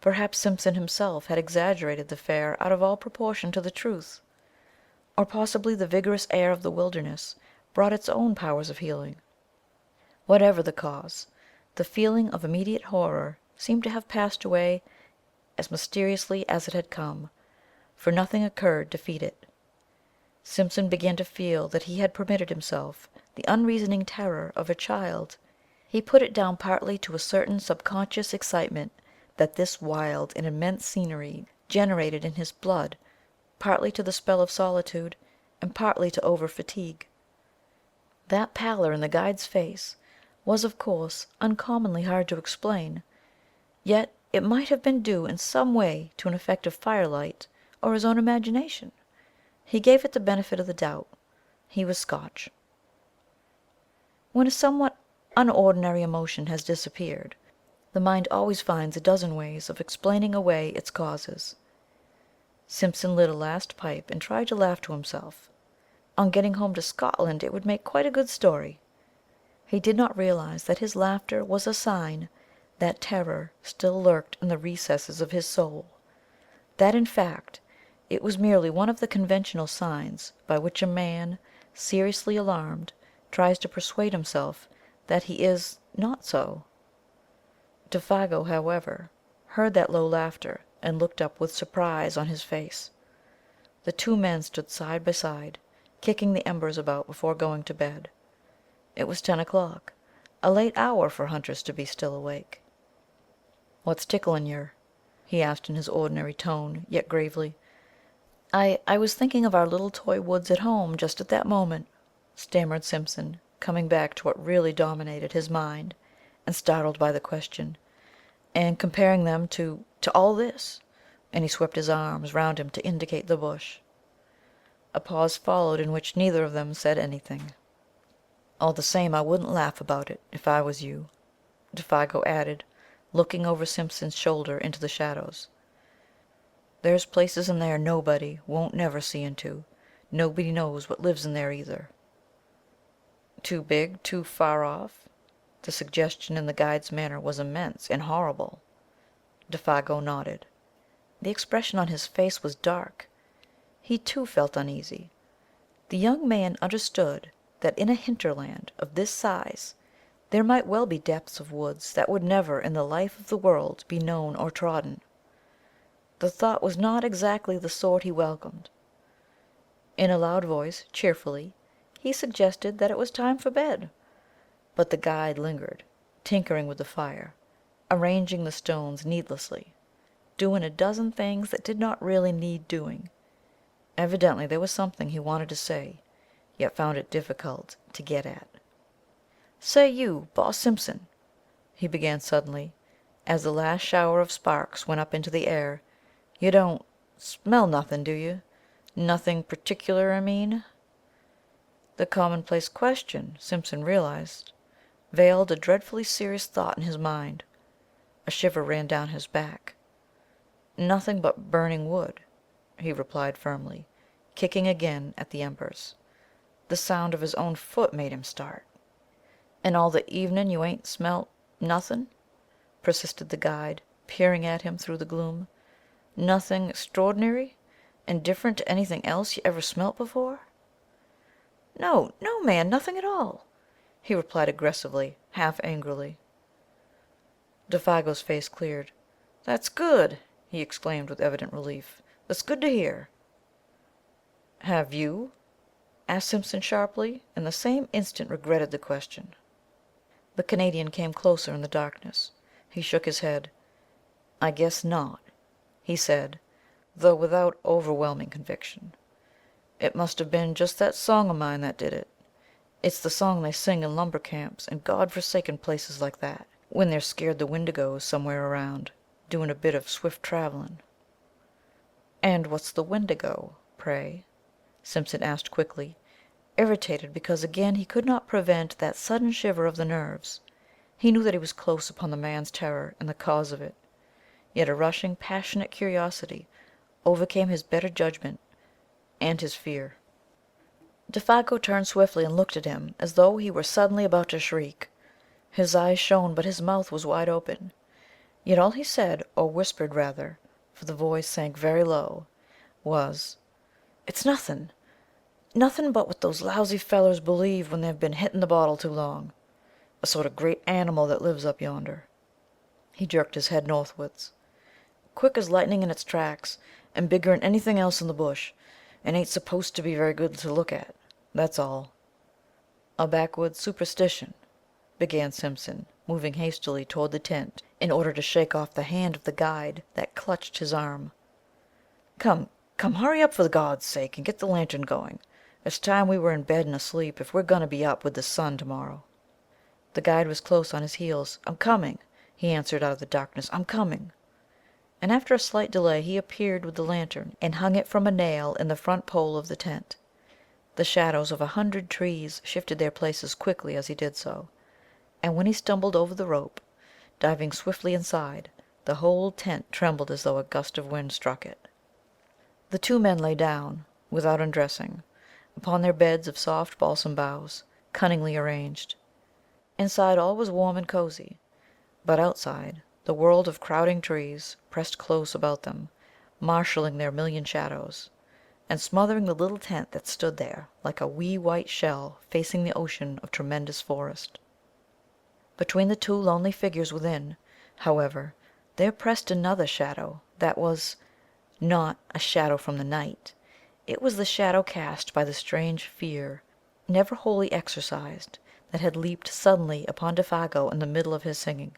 Perhaps Simpson himself had exaggerated the affair out of all proportion to the truth. Or possibly the vigorous air of the wilderness brought its own powers of healing. Whatever the cause, the feeling of immediate horror seemed to have passed away as mysteriously as it had come, for nothing occurred to feed it. Simpson began to feel that he had permitted himself the unreasoning terror of a child. He put it down partly to a certain subconscious excitement that this wild and immense scenery generated in his blood, partly to the spell of solitude, and partly to over-fatigue. That pallor in the guide's face was, of course, uncommonly hard to explain, yet it might have been due in some way to an effect of firelight or his own imagination. He gave it the benefit of the doubt. He was Scotch. When a somewhat unordinary emotion has disappeared, the mind always finds a dozen ways of explaining away its causes. Simpson lit a last pipe and tried to laugh to himself. On getting home to Scotland it would make quite a good story. He did not realize that his laughter was a sign that terror still lurked in the recesses of his soul, that in fact it was merely one of the conventional signs by which a man, seriously alarmed, tries to persuade himself that he is not so. Défago, however, heard that low laughter and looked up with surprise on his face. The two men stood side by side, kicking the embers about before going to bed. It was 10 o'clock, a late hour for hunters to be still awake. "What's ticklin' yer?" he asked in his ordinary tone, yet gravely. I was thinking of our little toy woods at home just at that moment," stammered Simpson, coming back to what really dominated his mind, and startled by the question, "and comparing them to all this," and he swept his arms round him to indicate the bush. A pause followed in which neither of them said anything. "All the same, I wouldn't laugh about it, if I was you," Défago added, looking over Simpson's shoulder into the shadows. "There's places in there nobody won't never see into. Nobody knows what lives in there either." "Too big, too far off?" The suggestion in the guide's manner was immense and horrible. Défago nodded. The expression on his face was dark. He too felt uneasy. The young man understood that in a hinterland of this size there might well be depths of woods that would never in the life of the world be known or trodden. The thought was not exactly the sort he welcomed. In a loud voice, cheerfully, he suggested that it was time for bed, but the guide lingered, tinkering with the fire, arranging the stones needlessly, doing a dozen things that did not really need doing. Evidently there was something he wanted to say, yet found it difficult to get at. "Say you, Boss Simpson," he began suddenly, as the last shower of sparks went up into the air, "you don't smell nothing, do you? Nothing particular, I mean?" The commonplace question, Simpson realized, veiled a dreadfully serious thought in his mind. A shiver ran down his back. "Nothing but burning wood," he replied firmly, kicking again at the embers. The sound of his own foot made him start. "And all the evenin' you ain't smelt nothin'?" persisted the guide, peering at him through the gloom. "Nothing extraordinary and different to anything else you ever smelt before?" "No, no, man, nothing at all," he replied aggressively, half angrily. Défago's face cleared. "That's good," he exclaimed with evident relief. "That's good to hear." "Have you?" asked Simpson sharply, and the same instant regretted the question. The Canadian came closer in the darkness. He shook his head. "I guess not," he said, though without overwhelming conviction. "It must have been just that song of mine that did it. It's the song they sing in lumber camps and God-forsaken places like that, when they're scared the Wendigos somewhere around, doing a bit of swift traveling." "And what's the Wendigo, pray?" Simpson asked quickly, irritated because again he could not prevent that sudden shiver of the nerves. He knew that he was close upon the man's terror and the cause of it, yet a rushing, passionate curiosity overcame his better judgment and his fear. Défago turned swiftly and looked at him as though he were suddenly about to shriek. His eyes shone, but his mouth was wide open. Yet all he said, or whispered rather, for the voice sank very low, was, "It's nothing but what those lousy fellers believe when they've been hitting the bottle too long. A sort of great animal that lives up yonder." He jerked his head northwards. "Quick as lightning in its tracks, and bigger'n anything else in the bush, and ain't supposed to be very good to look at. That's all." "A backwoods superstition," began Simpson, moving hastily toward the tent in order to shake off the hand of the guide that clutched his arm. "Come, hurry up for God's sake, and get the lantern going. It's time we were in bed and asleep if we're going to be up with the sun tomorrow." The guide was close on his heels. "I'm coming," he answered out of the darkness. "I'm coming." And after a slight delay he appeared with the lantern and hung it from a nail in the front pole of the tent. The shadows of 100 trees shifted their places quickly as he did so, and when he stumbled over the rope, diving swiftly inside, the whole tent trembled as though a gust of wind struck it. The two men lay down, without undressing, upon their beds of soft balsam boughs, cunningly arranged. Inside all was warm and cozy, but outside the world of crowding trees pressed close about them, marshalling their million shadows, and smothering the little tent that stood there like a wee white shell facing the ocean of tremendous forest. Between the two lonely figures within, however, there pressed another shadow that was not a shadow from the night. It was the shadow cast by the strange fear, never wholly exorcised, that had leaped suddenly upon Défago in the middle of his singing.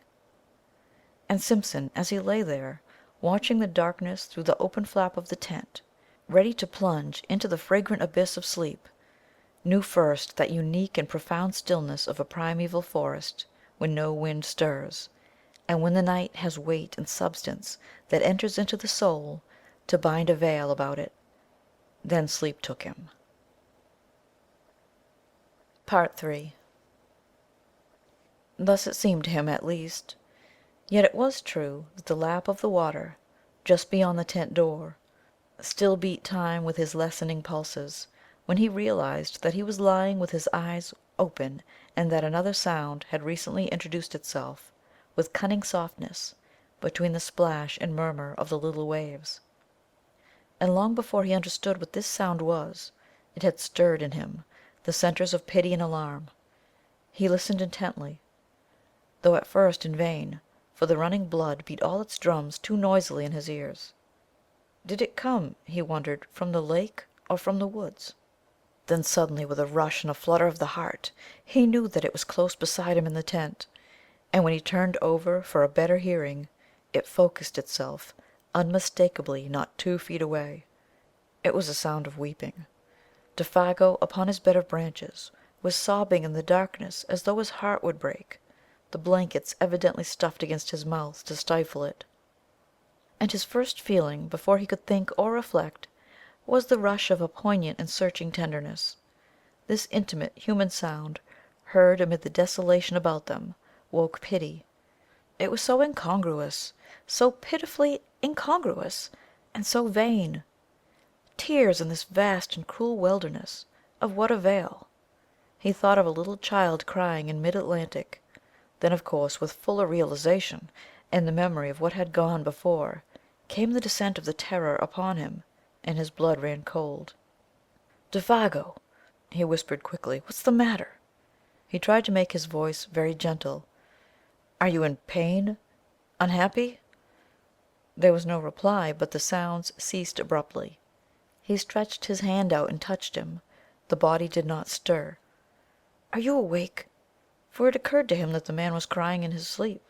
And Simpson, as he lay there, watching the darkness through the open flap of the tent, ready to plunge into the fragrant abyss of sleep, knew first that unique and profound stillness of a primeval forest when no wind stirs, and when the night has weight and substance that enters into the soul to bind a veil about it. Then sleep took him. Part 3. Thus it seemed to him, at least. Yet it was true that the lap of the water, just beyond the tent door, still beat time with his lessening pulses, when he realized that he was lying with his eyes open, and that another sound had recently introduced itself, with cunning softness, between the splash and murmur of the little waves. And long before he understood what this sound was, it had stirred in him the centers of pity and alarm. He listened intently, though at first in vain, for the running blood beat all its drums too noisily in his ears. Did it come, he wondered, from the lake or from the woods? Then suddenly, with a rush and a flutter of the heart, he knew that it was close beside him in the tent, and when he turned over for a better hearing, it focused itself unmistakably not 2 feet away. It was a sound of weeping. Défago, upon his bed of branches, was sobbing in the darkness as though his heart would break, the blankets evidently stuffed against his mouth to stifle it. And his first feeling, before he could think or reflect, was the rush of a poignant and searching tenderness. This intimate human sound, heard amid the desolation about them, woke pity. It was so incongruous, so pitifully incongruous, and so vain. Tears in this vast and cruel wilderness, of what avail? He thought of a little child crying in mid-Atlantic. Then, of course, with fuller realization, and the memory of what had gone before, came the descent of the terror upon him, and his blood ran cold. "Défago," he whispered quickly, "what's the matter?" He tried to make his voice very gentle. "Are you in pain? Unhappy?" There was no reply, but the sounds ceased abruptly. He stretched his hand out and touched him. The body did not stir. "Are you awake?" For it occurred to him that the man was crying in his sleep.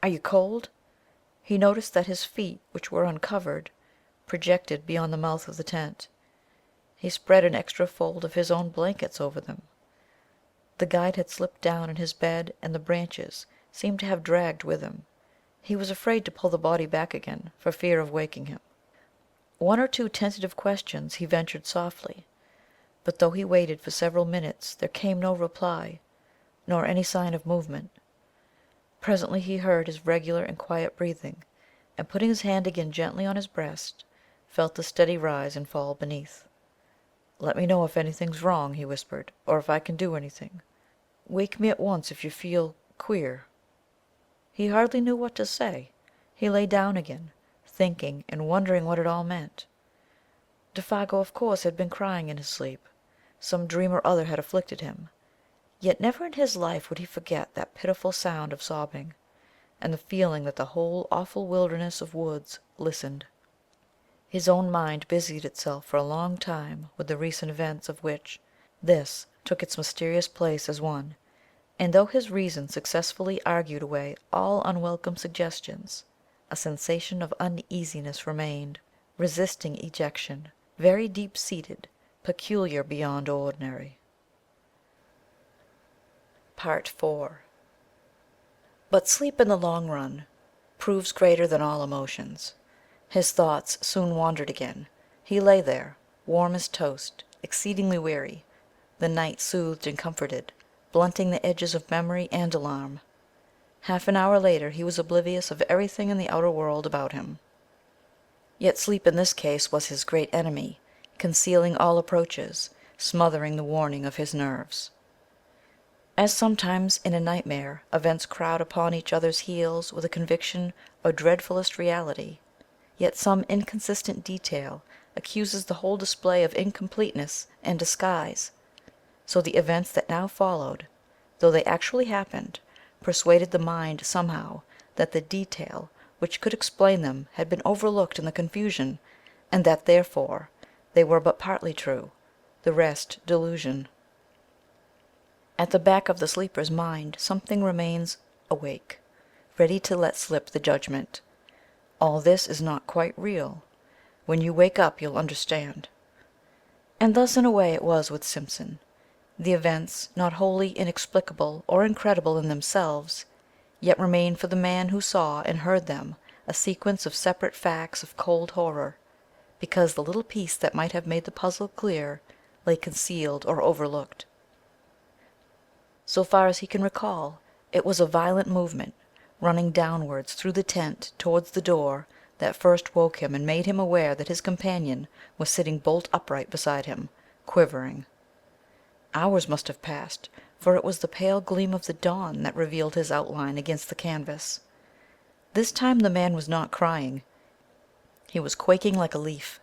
"Are you cold?" He noticed that his feet, which were uncovered, projected beyond the mouth of the tent. He spread an extra fold of his own blankets over them. The guide had slipped down in his bed, and the branches seemed to have dragged with him. He was afraid to pull the body back again, for fear of waking him. 1 or 2 tentative questions he ventured softly, but though he waited for several minutes there came no reply, nor any sign of movement. Presently he heard his regular and quiet breathing, and putting his hand again gently on his breast, felt the steady rise and fall beneath. "Let me know if anything's wrong," he whispered, "or if I can do anything. Wake me at once if you feel queer." He hardly knew what to say. He lay down again, thinking and wondering what it all meant. Défago, of course, had been crying in his sleep. Some dream or other had afflicted him. Yet never in his life would he forget that pitiful sound of sobbing, and the feeling that the whole awful wilderness of woods listened. His own mind busied itself for a long time with the recent events, of which this took its mysterious place as one, and though his reason successfully argued away all unwelcome suggestions, a sensation of uneasiness remained, resisting ejection, very deep-seated, peculiar beyond ordinary. Part 4. But sleep in the long run proves greater than all emotions. His thoughts soon wandered again. He lay there, warm as toast, exceedingly weary. The night soothed and comforted, blunting the edges of memory and alarm. Half an hour later he was oblivious of everything in the outer world about him. Yet sleep in this case was his great enemy, concealing all approaches, smothering the warning of his nerves. As sometimes in a nightmare events crowd upon each other's heels with a conviction of dreadfulest reality, yet some inconsistent detail accuses the whole display of incompleteness and disguise, so the events that now followed, though they actually happened, persuaded the mind somehow that the detail which could explain them had been overlooked in the confusion, and that therefore they were but partly true, the rest delusion. At the back of the sleeper's mind something remains awake, ready to let slip the judgment: all this is not quite real. When you wake up you'll understand. And thus in a way it was with Simpson. The events, not wholly inexplicable or incredible in themselves, yet remained for the man who saw and heard them a sequence of separate facts of cold horror, because the little piece that might have made the puzzle clear lay concealed or overlooked. So far as he can recall, it was a violent movement, running downwards through the tent towards the door, that first woke him and made him aware that his companion was sitting bolt upright beside him, quivering. Hours must have passed, for it was the pale gleam of the dawn that revealed his outline against the canvas. This time the man was not crying. He was quaking like a leaf.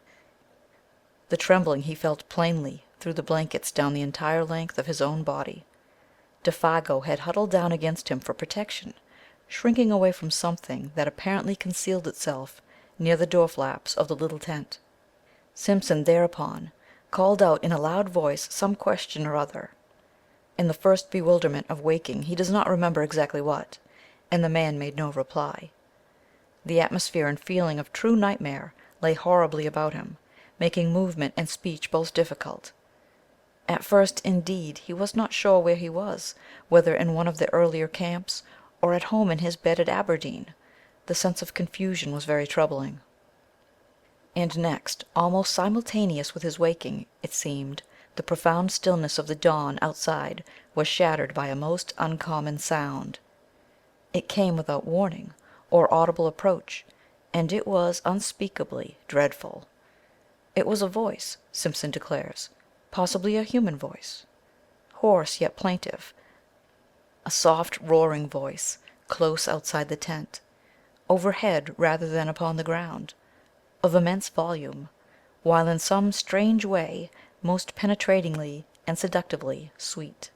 The trembling he felt plainly through the blankets down the entire length of his own body. Défago had huddled down against him for protection, shrinking away from something that apparently concealed itself near the door flaps of the little tent. Simpson thereupon called out in a loud voice some question or other. In the first bewilderment of waking he does not remember exactly what, and the man made no reply. The atmosphere and feeling of true nightmare lay horribly about him, making movement and speech both difficult. At first, indeed, he was not sure where he was, whether in one of the earlier camps, or at home in his bed at Aberdeen. The sense of confusion was very troubling. And next, almost simultaneous with his waking, it seemed, the profound stillness of the dawn outside was shattered by a most uncommon sound. It came without warning or audible approach, and it was unspeakably dreadful. It was a voice, Simpson declares, possibly a human voice, hoarse yet plaintive, a soft roaring voice, close outside the tent, overhead rather than upon the ground, of immense volume, while in some strange way most penetratingly and seductively sweet.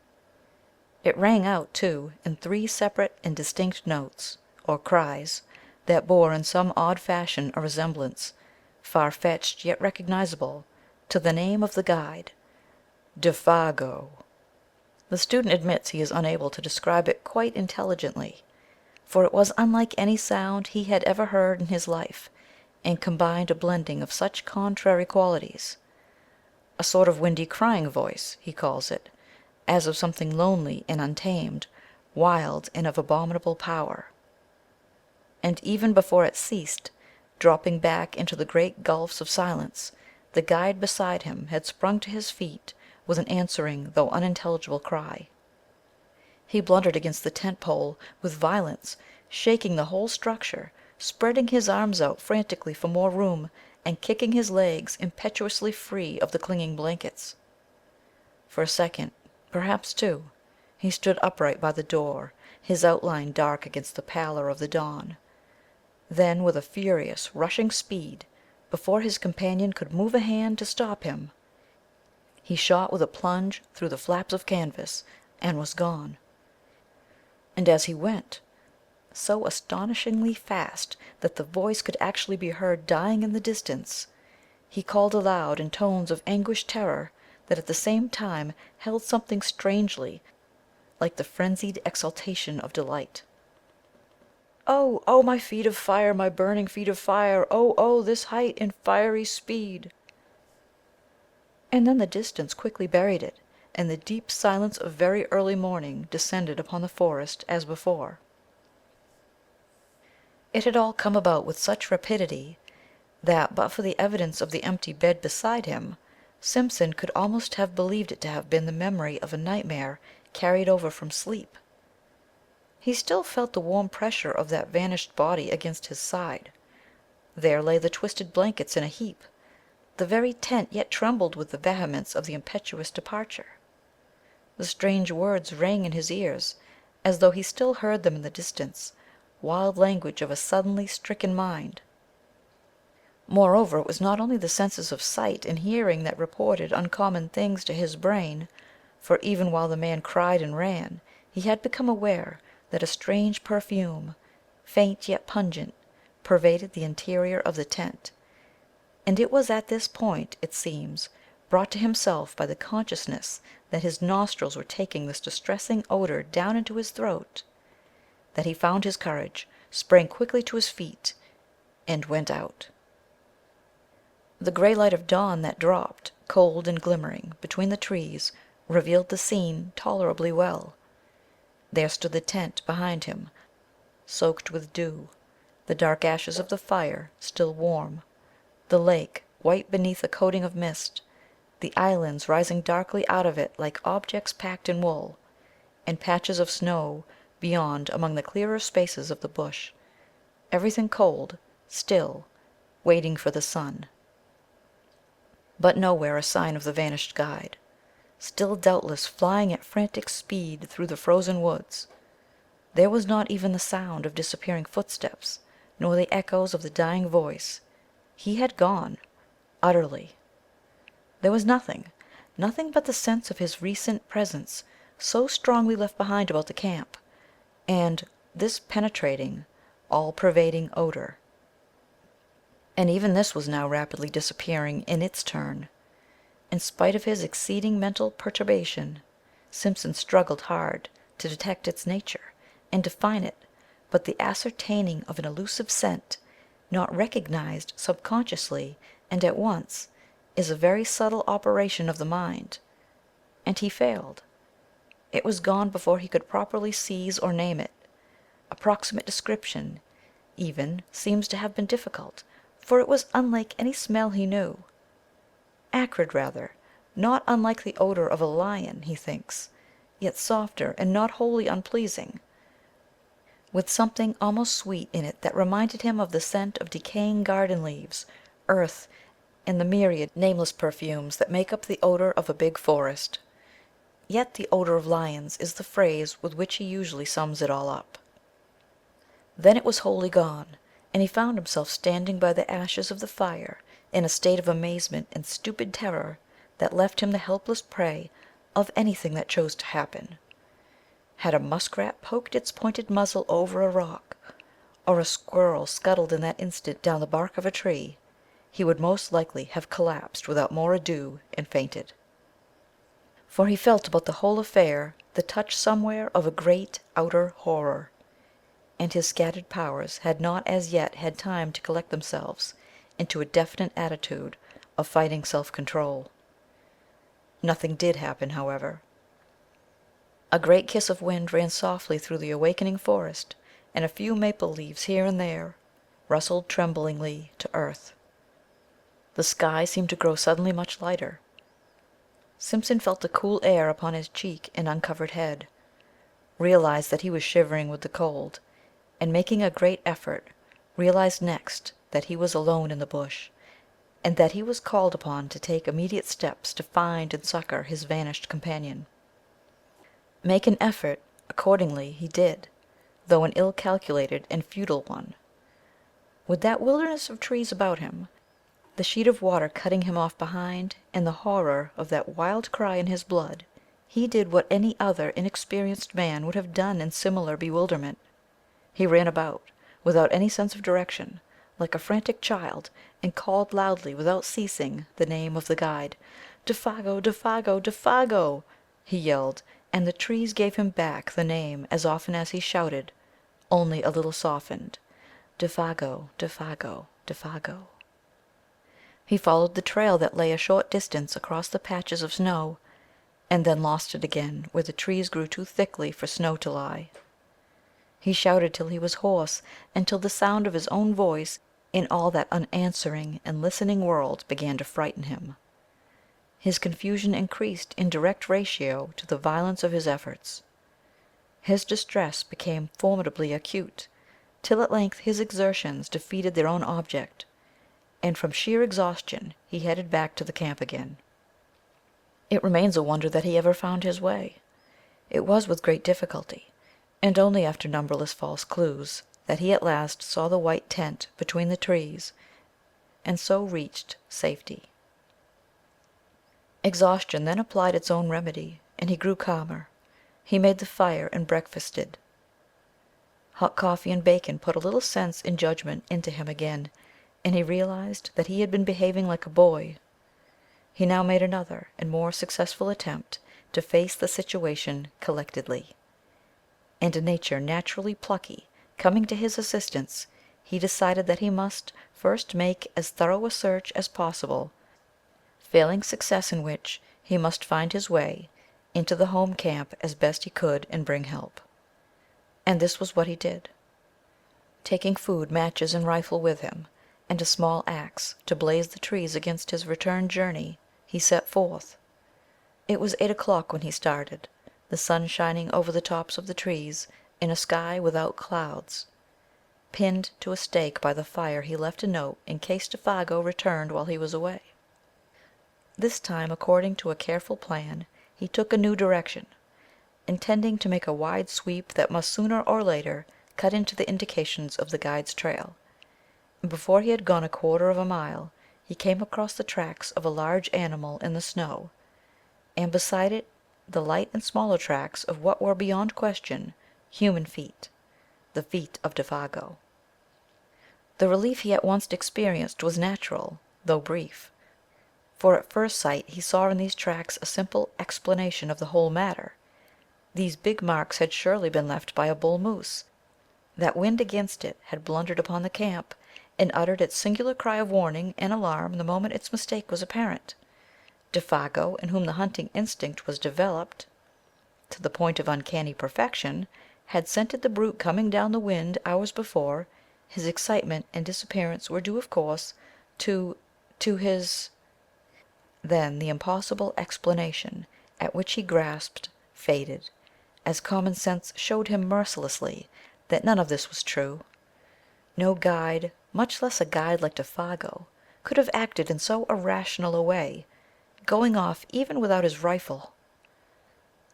It rang out, too, in 3 separate and distinct notes, or cries, that bore in some odd fashion a resemblance, far-fetched yet recognizable, to the name of the guide, Défago. The student admits he is unable to describe it quite intelligently, for it was unlike any sound he had ever heard in his life, and combined a blending of such contrary qualities. A sort of windy crying voice, he calls it, as of something lonely and untamed, wild and of abominable power. And even before it ceased, dropping back into the great gulfs of silence, the guide beside him had sprung to his feet with an answering though unintelligible cry. He blundered against the tent pole with violence, shaking the whole structure, spreading his arms out frantically for more room, and kicking his legs impetuously free of the clinging blankets. For a second, perhaps two, he stood upright by the door, his outline dark against the pallor of the dawn. Then, with a furious, rushing speed, before his companion could move a hand to stop him, he shot with a plunge through the flaps of canvas and was gone. And as he went, so astonishingly fast that the voice could actually be heard dying in the distance, he called aloud in tones of anguished terror that at the same time held something strangely like the frenzied exultation of delight. "Oh, oh, my feet of fire, my burning feet of fire! Oh, oh, this height in fiery speed!" And then the distance quickly buried it, and the deep silence of very early morning descended upon the forest as before. It had all come about with such rapidity that, but for the evidence of the empty bed beside him, Simpson could almost have believed it to have been the memory of a nightmare carried over from sleep. He still felt the warm pressure of that vanished body against his side. There lay the twisted blankets in a heap. The very tent yet trembled with the vehemence of the impetuous departure. The strange words rang in his ears, as though he still heard them in the distance, wild language of a suddenly stricken mind. Moreover, it was not only the senses of sight and hearing that reported uncommon things to his brain, for even while the man cried and ran, he had become aware that a strange perfume, faint yet pungent, pervaded the interior of the tent, and it was at this point, it seems, brought to himself by the consciousness that his nostrils were taking this distressing odor down into his throat, that he found his courage, sprang quickly to his feet, and went out. The gray light of dawn that dropped, cold and glimmering, between the trees revealed the scene tolerably well. There stood the tent behind him, soaked with dew, the dark ashes of the fire still warm, the lake white beneath a coating of mist, the islands rising darkly out of it like objects packed in wool, and patches of snow beyond among the clearer spaces of the bush, everything cold, still, waiting for the sun. But nowhere a sign of the vanished guide, still doubtless flying at frantic speed through the frozen woods. There was not even the sound of disappearing footsteps, nor the echoes of the dying voice. He had gone, utterly. There was nothing but the sense of his recent presence so strongly left behind about the camp, and this penetrating, all-pervading odor. And even this was now rapidly disappearing in its turn. In spite of his exceeding mental perturbation, Simpson struggled hard to detect its nature and define it, but the ascertaining of an elusive scent, not recognized subconsciously and at once, is a very subtle operation of the mind, and he failed. It was gone before he could properly seize or name it. Approximate description, even, seems to have been difficult, for it was unlike any smell he knew. Acrid rather, not unlike the odor of a lion, he thinks, yet softer and not wholly unpleasing, with something almost sweet in it that reminded him of the scent of decaying garden leaves, earth, and the myriad nameless perfumes that make up the odor of a big forest. Yet the odor of lions is the phrase with which he usually sums it all up. Then it was wholly gone, and he found himself standing by the ashes of the fire in a state of amazement and stupid terror that left him the helpless prey of anything that chose to happen. Had a muskrat poked its pointed muzzle over a rock, or a squirrel scuttled in that instant down the bark of a tree, he would most likely have collapsed without more ado and fainted. For he felt about the whole affair the touch somewhere of a great outer horror, and his scattered powers had not as yet had time to collect themselves into a definite attitude of fighting self-control. Nothing did happen, however. A great kiss of wind ran softly through the awakening forest, and a few maple leaves here and there rustled tremblingly to earth. The sky seemed to grow suddenly much lighter. Simpson felt the cool air upon his cheek and uncovered head, realized that he was shivering with the cold, and making a great effort, realized next that he was alone in the bush, and that he was called upon to take immediate steps to find and succor his vanished companion. Make an effort, accordingly, he did, though an ill-calculated and futile one. With that wilderness of trees about him, the sheet of water cutting him off behind, and the horror of that wild cry in his blood, he did what any other inexperienced man would have done in similar bewilderment. He ran about, without any sense of direction, like a frantic child, and called loudly, without ceasing, the name of the guide. "Défago! Défago! Défago!" he yelled, and the trees gave him back the name as often as he shouted, only a little softened. "Défago! Défago! Défago!" He followed the trail that lay a short distance across the patches of snow, and then lost it again where the trees grew too thickly for snow to lie. He shouted till he was hoarse, and till the sound of his own voice in all that unanswering and listening world began to frighten him. His confusion increased in direct ratio to the violence of his efforts. His distress became formidably acute, till at length his exertions defeated their own object, and from sheer exhaustion he headed back to the camp again. It remains a wonder that he ever found his way. It was with great difficulty, and only after numberless false clues, that he at last saw the white tent between the trees, and so reached safety. Exhaustion then applied its own remedy, and he grew calmer. He made the fire and breakfasted. Hot coffee and bacon put a little sense and judgment into him again, and he realized that he had been behaving like a boy. He now made another and more successful attempt to face the situation collectedly, and a nature naturally plucky coming to his assistance, he decided that he must first make as thorough a search as possible, failing success in which, he must find his way into the home camp as best he could and bring help. And this was what he did. Taking food, matches, and rifle with him, and a small axe to blaze the trees against his return journey, he set forth. It was 8 o'clock when he started, the sun shining over the tops of the trees in a sky without clouds. Pinned to a stake by the fire he left a note in case Défago returned while he was away. This time, according to a careful plan, he took a new direction, intending to make a wide sweep that must sooner or later cut into the indications of the guide's trail. And before he had gone a quarter of a mile, he came across the tracks of a large animal in the snow, and beside it the light and smaller tracks of what were beyond question human feet, the feet of Défago. The relief he at once experienced was natural, though brief, for at first sight he saw in these tracks a simple explanation of the whole matter. These big marks had surely been left by a bull moose, that wind against it had blundered upon the camp, and uttered its singular cry of warning and alarm the moment its mistake was apparent. Défago, in whom the hunting instinct was developed to the point of uncanny perfection, had scented the brute coming down the wind hours before. His excitement and disappearance were due, of course, to his... Then the impossible explanation at which he grasped faded, as common sense showed him mercilessly that none of this was true. No guide, much less a guide like Défago, could have acted in so irrational a way, going off even without his rifle.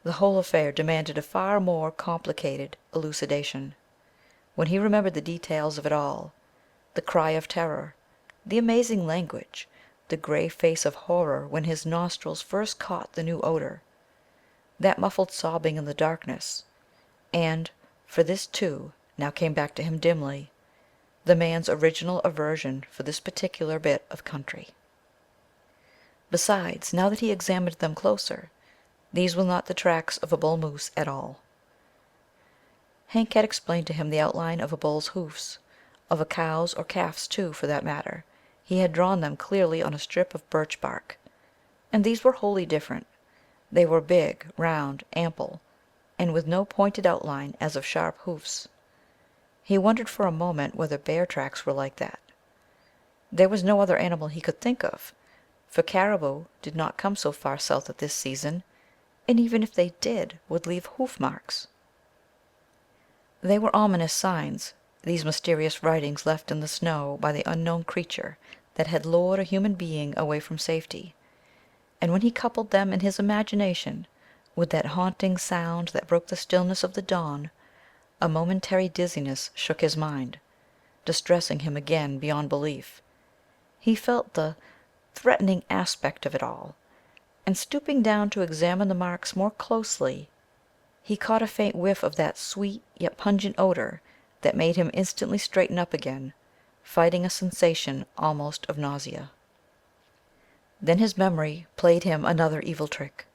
The whole affair demanded a far more complicated elucidation. When he remembered the details of it all, the cry of terror, the amazing language, the gray face of horror when his nostrils first caught the new odor, that muffled sobbing in the darkness, and, for this too now came back to him dimly, the man's original aversion for this particular bit of country. Besides, now that he examined them closer, these were not the tracks of a bull moose at all. Hank had explained to him the outline of a bull's hoofs, of a cow's or calf's too, for that matter. He had drawn them clearly on a strip of birch bark, and these were wholly different. They were big, round, ample, and with no pointed outline as of sharp hoofs. He wondered for a moment whether bear tracks were like that. There was no other animal he could think of, for caribou did not come so far south at this season, and even if they did, would leave hoof marks. They were ominous signs, these mysterious writings left in the snow by the unknown creature that had lured a human being away from safety, and when he coupled them in his imagination with that haunting sound that broke the stillness of the dawn, a momentary dizziness shook his mind, distressing him again beyond belief. He felt the threatening aspect of it all, and stooping down to examine the marks more closely, he caught a faint whiff of that sweet yet pungent odor that made him instantly straighten up again, fighting a sensation almost of nausea. Then his memory played him another evil trick.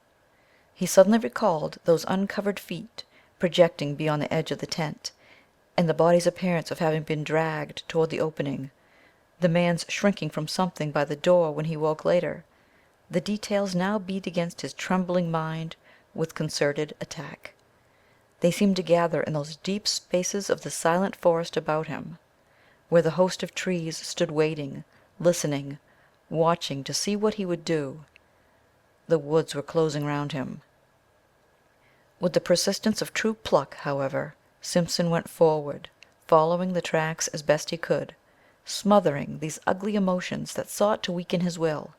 He suddenly recalled those uncovered feet projecting beyond the edge of the tent, and the body's appearance of having been dragged toward the opening, the man's shrinking from something by the door when he woke later. The details now beat against his trembling mind with concerted attack. They seemed to gather in those deep spaces of the silent forest about him, where the host of trees stood waiting, listening, watching to see what he would do. The woods were closing round him. With the persistence of true pluck, however, Simpson went forward, following the tracks as best he could, smothering these ugly emotions that sought to weaken his will.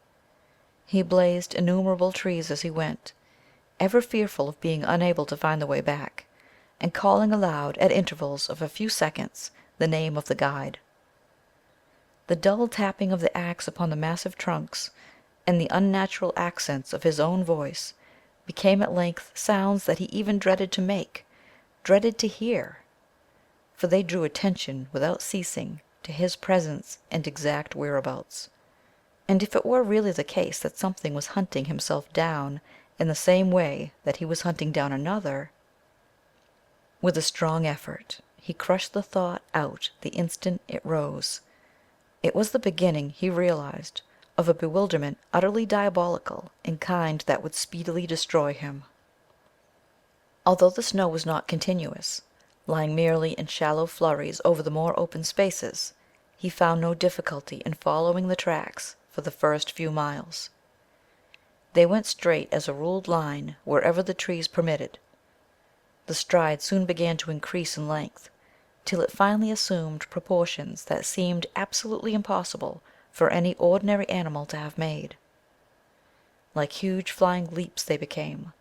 He blazed innumerable trees as he went, ever fearful of being unable to find the way back, and calling aloud at intervals of a few seconds the name of the guide. The dull tapping of the axe upon the massive trunks, and the unnatural accents of his own voice, became at length sounds that he even dreaded to make, dreaded to hear, for they drew attention without ceasing to his presence and exact whereabouts. And if it were really the case that something was hunting himself down in the same way that he was hunting down another, with a strong effort he crushed the thought out the instant it rose. It was the beginning, he realized, of a bewilderment utterly diabolical and kind that would speedily destroy him. Although the snow was not continuous, lying merely in shallow flurries over the more open spaces, he found no difficulty in following the tracks for the first few miles. They went straight as a ruled line wherever the trees permitted. The stride soon began to increase in length, till it finally assumed proportions that seemed absolutely impossible for any ordinary animal to have made. Like huge flying leaps they became.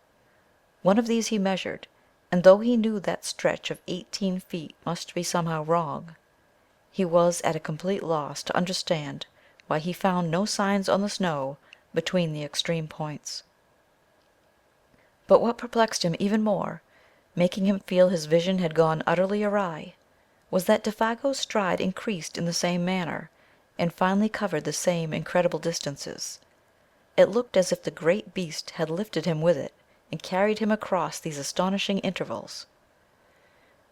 One of these he measured, and though he knew that stretch of 18 feet must be somehow wrong, he was at a complete loss to understand why he found no signs on the snow between the extreme points. But what perplexed him even more, making him feel his vision had gone utterly awry, was that Défago's stride increased in the same manner, and finally covered the same incredible distances. It looked as if the great beast had lifted him with it and carried him across these astonishing intervals.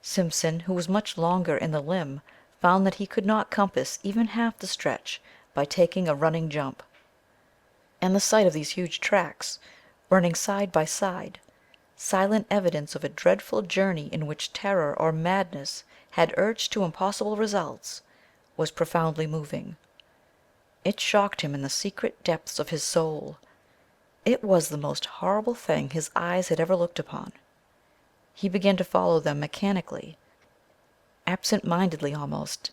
Simpson, who was much longer in the limb, found that he could not compass even half the stretch by taking a running jump. And the sight of these huge tracks, running side by side, silent evidence of a dreadful journey in which terror or madness had urged to impossible results, was profoundly moving. It shocked him in the secret depths of his soul. It was the most horrible thing his eyes had ever looked upon. He began to follow them mechanically, absent-mindedly almost,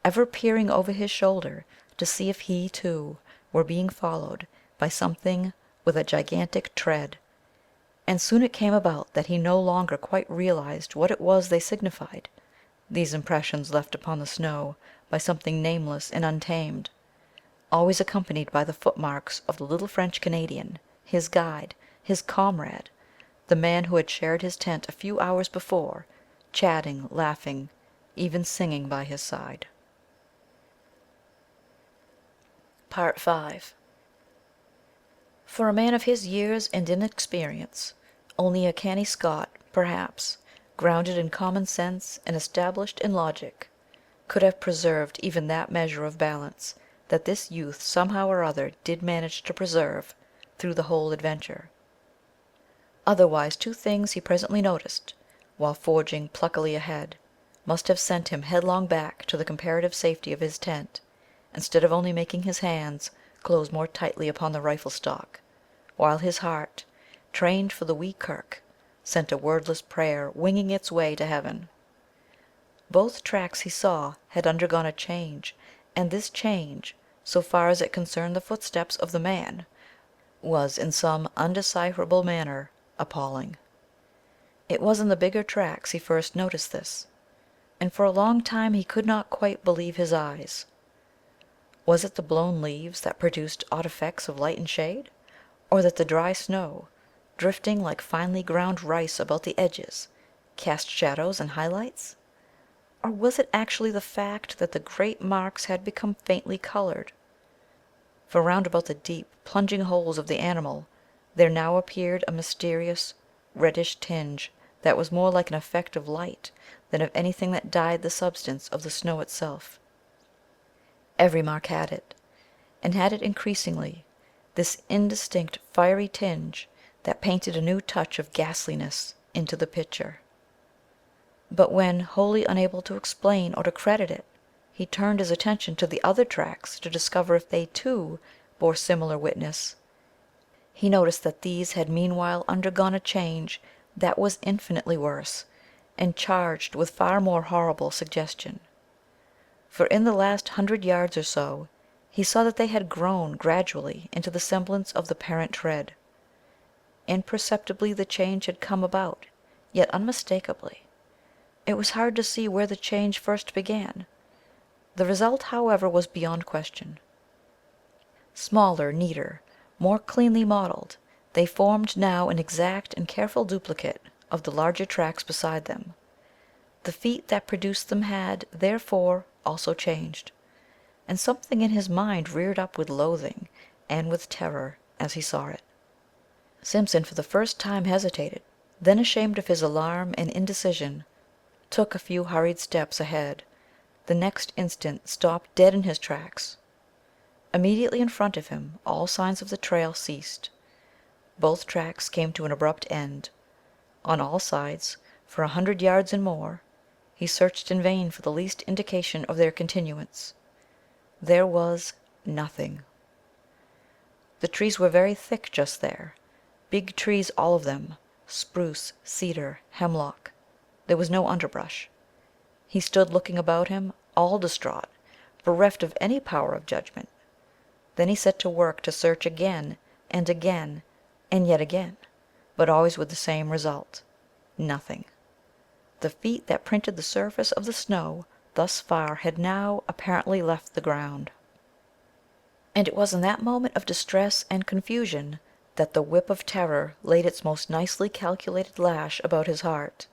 ever peering over his shoulder to see if he, too, were being followed by something with a gigantic tread. And soon it came about that he no longer quite realized what it was they signified, these impressions left upon the snow by something nameless and untamed, always accompanied by the footmarks of the little French Canadian, his guide, his comrade, the man who had shared his tent a few hours before, chatting, laughing, even singing by his side. Part 5. For a man of his years and inexperience, only a canny Scot, perhaps, grounded in common sense and established in logic, could have preserved even that measure of balance that this youth somehow or other did manage to preserve through the whole adventure. Otherwise, two things he presently noticed, while forging pluckily ahead, must have sent him headlong back to the comparative safety of his tent, instead of only making his hands close more tightly upon the rifle stock, while his heart, trained for the wee kirk, sent a wordless prayer winging its way to heaven. Both tracks he saw had undergone a change, and this change, so far as it concerned the footsteps of the man, was in some undecipherable manner appalling. It was in the bigger tracks he first noticed this, and for a long time he could not quite believe his eyes. Was it the blown leaves that produced odd effects of light and shade, or that the dry snow, drifting like finely ground rice about the edges, cast shadows and highlights? Or was it actually the fact that the great marks had become faintly colored? For round about the deep, plunging holes of the animal there now appeared a mysterious reddish tinge that was more like an effect of light than of anything that dyed the substance of the snow itself. Every mark had it, and had it increasingly, this indistinct fiery tinge that painted a new touch of ghastliness into the picture. But when, wholly unable to explain or to credit it, he turned his attention to the other tracks to discover if they too bore similar witness, he noticed that these had meanwhile undergone a change that was infinitely worse, and charged with far more horrible suggestion. For in the last 100 yards or so he saw that they had grown gradually into the semblance of the parent tread. Imperceptibly the change had come about, yet unmistakably. It was hard to see where the change first began. The result, however, was beyond question. Smaller, neater, more cleanly modeled, they formed now an exact and careful duplicate of the larger tracks beside them. The feet that produced them had, therefore, also changed, and something in his mind reared up with loathing and with terror as he saw it. Simpson for the first time hesitated, then, ashamed of his alarm and indecision, took a few hurried steps ahead, the next instant stopped dead in his tracks. Immediately in front of him all signs of the trail ceased. Both tracks came to an abrupt end. On all sides, for 100 yards and more, he searched in vain for the least indication of their continuance. There was nothing. The trees were very thick just there, big trees all of them, spruce, cedar, hemlock. There was no underbrush. He stood looking about him, all distraught, bereft of any power of judgment. Then he set to work to search again and again and yet again, but always with the same result: nothing. The feet that printed the surface of the snow thus far had now apparently left the ground. And it was in that moment of distress and confusion that the whip of terror laid its most nicely calculated lash about his heart.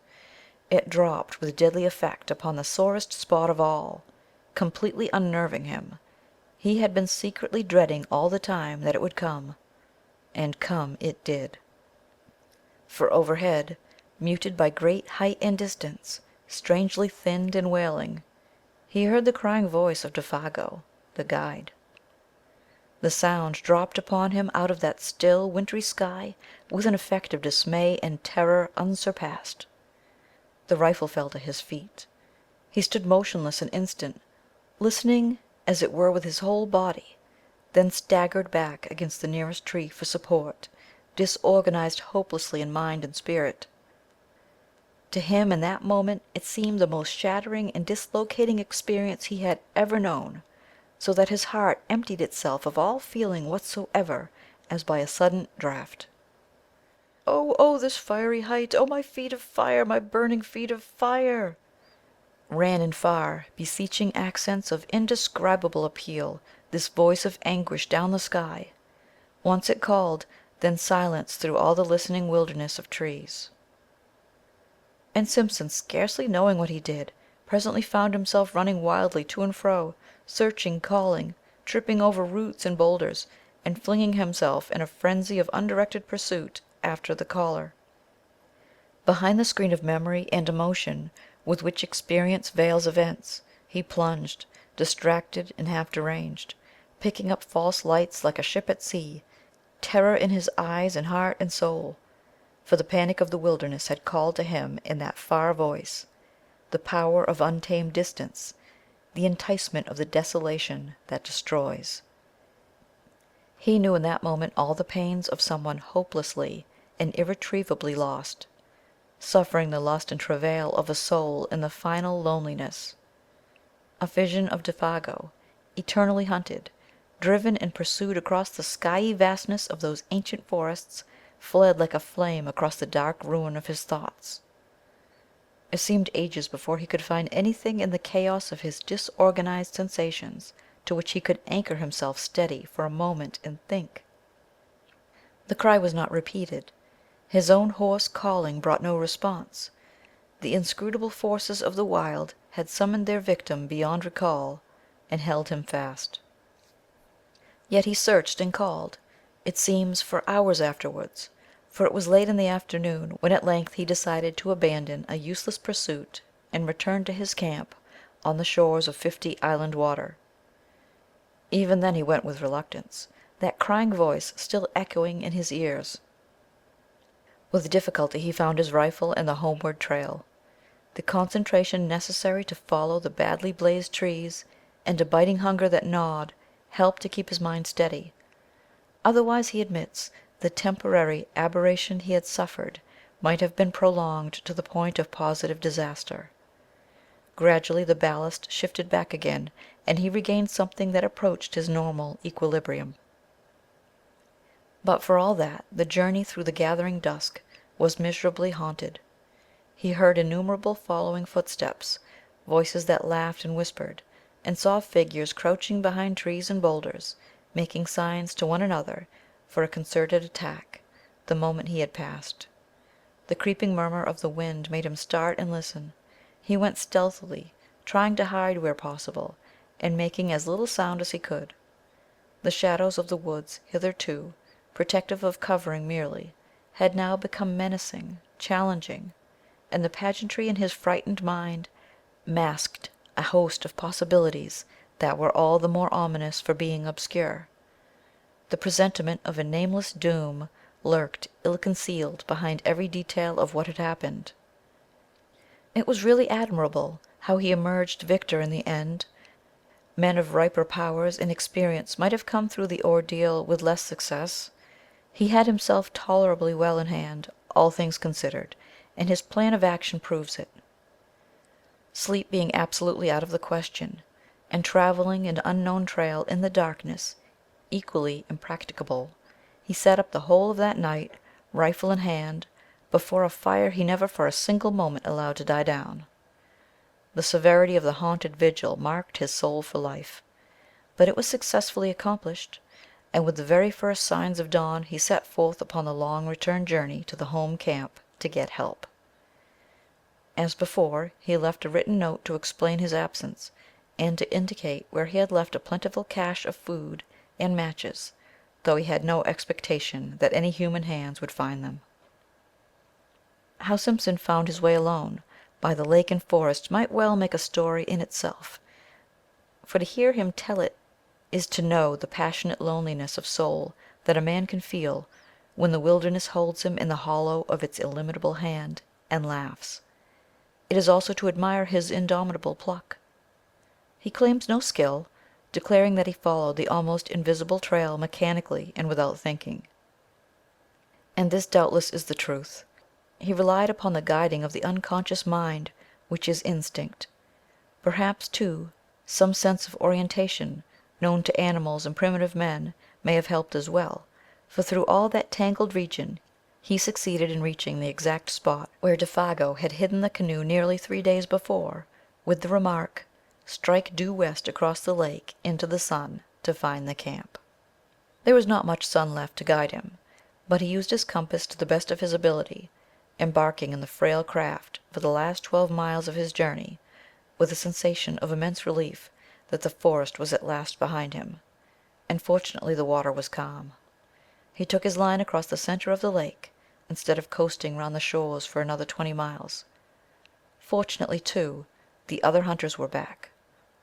It dropped with deadly effect upon the sorest spot of all, completely unnerving him. He had been secretly dreading all the time that it would come, and come it did. For overhead, muted by great height and distance, strangely thinned and wailing, he heard the crying voice of Défago, the guide. The sound dropped upon him out of that still, wintry sky with an effect of dismay and terror unsurpassed. The rifle fell to his feet. He stood motionless an instant, listening as it were with his whole body, then staggered back against the nearest tree for support, disorganized hopelessly in mind and spirit. To him in that moment it seemed the most shattering and dislocating experience he had ever known, so that his heart emptied itself of all feeling whatsoever as by a sudden draught. "Oh, oh, this fiery height! Oh, my feet of fire, my burning feet of fire!" ran in far, beseeching accents of indescribable appeal this voice of anguish down the sky. Once it called, then silence through all the listening wilderness of trees. And Simpson, scarcely knowing what he did, presently found himself running wildly to and fro, searching, calling, tripping over roots and boulders, and flinging himself in a frenzy of undirected pursuit after the caller. Behind the screen of memory and emotion with which experience veils events, he plunged, distracted and half deranged, picking up false lights like a ship at sea, terror in his eyes and heart and soul. For the panic of the wilderness had called to him in that far voice, the power of untamed distance, the enticement of the desolation that destroys. He knew in that moment all the pains of someone hopelessly and irretrievably lost, suffering the lust and travail of a soul in the final loneliness. A vision of Défago, eternally hunted, driven and pursued across the skyey vastness of those ancient forests, fled like a flame across the dark ruin of his thoughts. It seemed ages before he could find anything in the chaos of his disorganized sensations to which he could anchor himself steady for a moment and think. The cry was not repeated. His own hoarse calling brought no response. The inscrutable forces of the wild had summoned their victim beyond recall and held him fast. Yet he searched and called, it seems, for hours afterwards, for it was late in the afternoon when at length he decided to abandon a useless pursuit and return to his camp on the shores of 50 Island Water. Even then he went with reluctance, that crying voice still echoing in his ears. With difficulty he found his rifle and the homeward trail. The concentration necessary to follow the badly blazed trees, and a biting hunger that gnawed, helped to keep his mind steady. Otherwise, he admits, the temporary aberration he had suffered might have been prolonged to the point of positive disaster. Gradually the ballast shifted back again, and he regained something that approached his normal equilibrium. But for all that, the journey through the gathering dusk was miserably haunted. He heard innumerable following footsteps, voices that laughed and whispered, and saw figures crouching behind trees and boulders, making signs to one another for a concerted attack, the moment he had passed. The creeping murmur of the wind made him start and listen. He went stealthily, trying to hide where possible, and making as little sound as he could. The shadows of the woods, hitherto protective of covering merely, had now become menacing, challenging, and the pageantry in his frightened mind masked a host of possibilities that were all the more ominous for being obscure. The presentiment of a nameless doom lurked ill-concealed behind every detail of what had happened. It was really admirable how he emerged victor in the end. Men of riper powers and experience might have come through the ordeal with less success. He had himself tolerably well in hand, all things considered, and his plan of action proves it. Sleep being absolutely out of the question, and traveling an unknown trail in the darkness equally impracticable, he sat up the whole of that night, rifle in hand, before a fire he never for a single moment allowed to die down. The severity of the haunted vigil marked his soul for life, but it was successfully accomplished, and with the very first signs of dawn he set forth upon the long return journey to the home camp to get help. As before, he left a written note to explain his absence, and to indicate where he had left a plentiful cache of food and matches, though he had no expectation that any human hands would find them. How Simpson found his way alone by the lake and forest might well make a story in itself, for to hear him tell it is to know the passionate loneliness of soul that a man can feel when the wilderness holds him in the hollow of its illimitable hand and laughs. It is also to admire his indomitable pluck. He claims no skill, declaring that he followed the almost invisible trail mechanically and without thinking. And this doubtless is the truth. He relied upon the guiding of the unconscious mind, which is instinct. Perhaps, too, some sense of orientation, known to animals and primitive men, may have helped as well, for through all that tangled region he succeeded in reaching the exact spot where Défago had hidden the canoe nearly 3 days before, with the remark, "Strike due west across the lake into the sun to find the camp." There was not much sun left to guide him, but he used his compass to the best of his ability, embarking in the frail craft for the last 12 miles of his journey, with a sensation of immense relief that the forest was at last behind him, and fortunately the water was calm. He took his line across the center of the lake, instead of coasting round the shores for another 20 miles. Fortunately, too, the other hunters were back.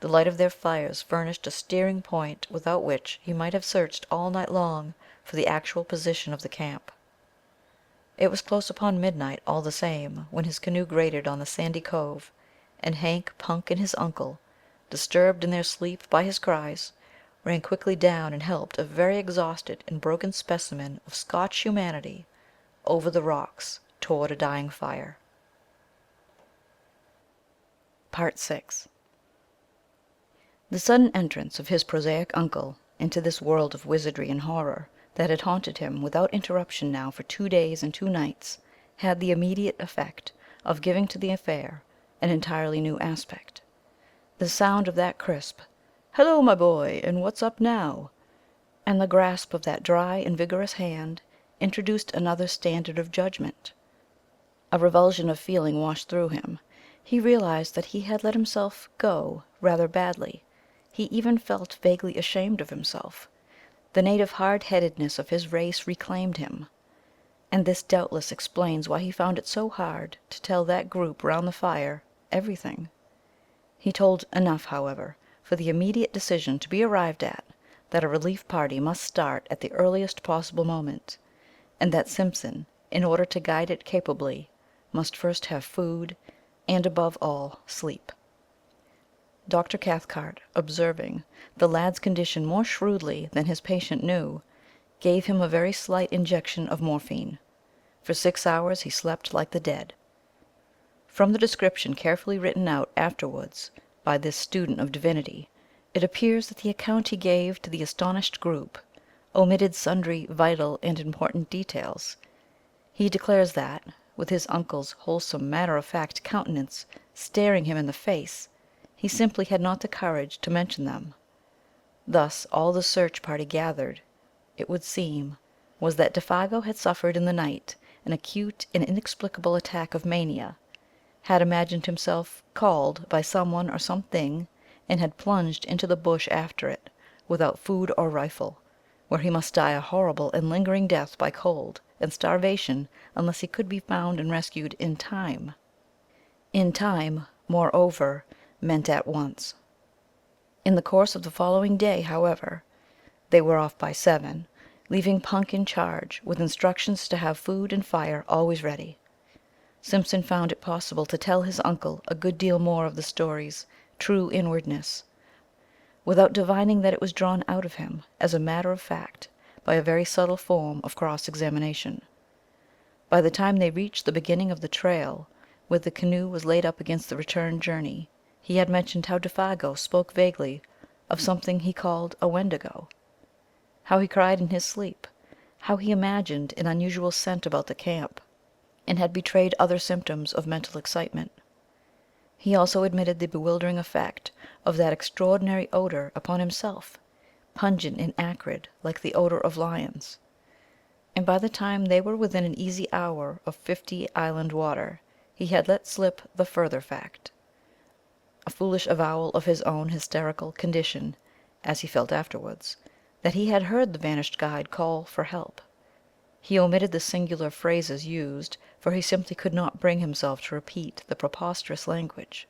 The light of their fires furnished a steering point without which he might have searched all night long for the actual position of the camp. It was close upon midnight, all the same, when his canoe grated on the sandy cove, and Hank, Punk, and his uncle, disturbed in their sleep by his cries, ran quickly down and helped a very exhausted and broken specimen of Scotch humanity over the rocks toward a dying fire. Part 6. The sudden entrance of his prosaic uncle into this world of wizardry and horror that had haunted him without interruption now for 2 days and 2 nights, had the immediate effect of giving to the affair an entirely new aspect. The sound of that crisp "Hello, my boy, and what's up now?" and the grasp of that dry and vigorous hand introduced another standard of judgment. A revulsion of feeling washed through him. He realized that he had let himself go rather badly. He even felt vaguely ashamed of himself. The native hard-headedness of his race reclaimed him. And this doubtless explains why he found it so hard to tell that group round the fire everything. He told enough, however, for the immediate decision to be arrived at that a relief party must start at the earliest possible moment, and that Simpson, in order to guide it capably, must first have food, and above all, sleep. Dr. Cathcart, observing the lad's condition more shrewdly than his patient knew, gave him a very slight injection of morphine. For 6 hours he slept like the dead. From the description carefully written out afterwards by this student of divinity, it appears that the account he gave to the astonished group omitted sundry vital and important details. He declares that, with his uncle's wholesome matter-of-fact countenance staring him in the face, he simply had not the courage to mention them. Thus all the search party gathered, it would seem, was that Défago had suffered in the night an acute and inexplicable attack of mania, had imagined himself called by someone or something, and had plunged into the bush after it, without food or rifle, where he must die a horrible and lingering death by cold and starvation unless he could be found and rescued in time. In time, moreover, meant at once. In the course of the following day, however, they were off by 7, leaving Punk in charge, with instructions to have food and fire always ready. Simpson found it possible to tell his uncle a good deal more of the story's true inwardness, without divining that it was drawn out of him, as a matter of fact, by a very subtle form of cross-examination. By the time they reached the beginning of the trail, where the canoe was laid up against the return journey, he had mentioned how Défago spoke vaguely of something he called a Wendigo, how he cried in his sleep, how he imagined an unusual scent about the camp, and had betrayed other symptoms of mental excitement. He also admitted the bewildering effect of that extraordinary odor upon himself, pungent and acrid like the odor of lions. And by the time they were within an easy hour of 50 Island Water, he had let slip the further fact, a foolish avowal of his own hysterical condition, as he felt afterwards, that he had heard the vanished guide call for help. He omitted the singular phrases used, for he simply could not bring himself to repeat the preposterous language.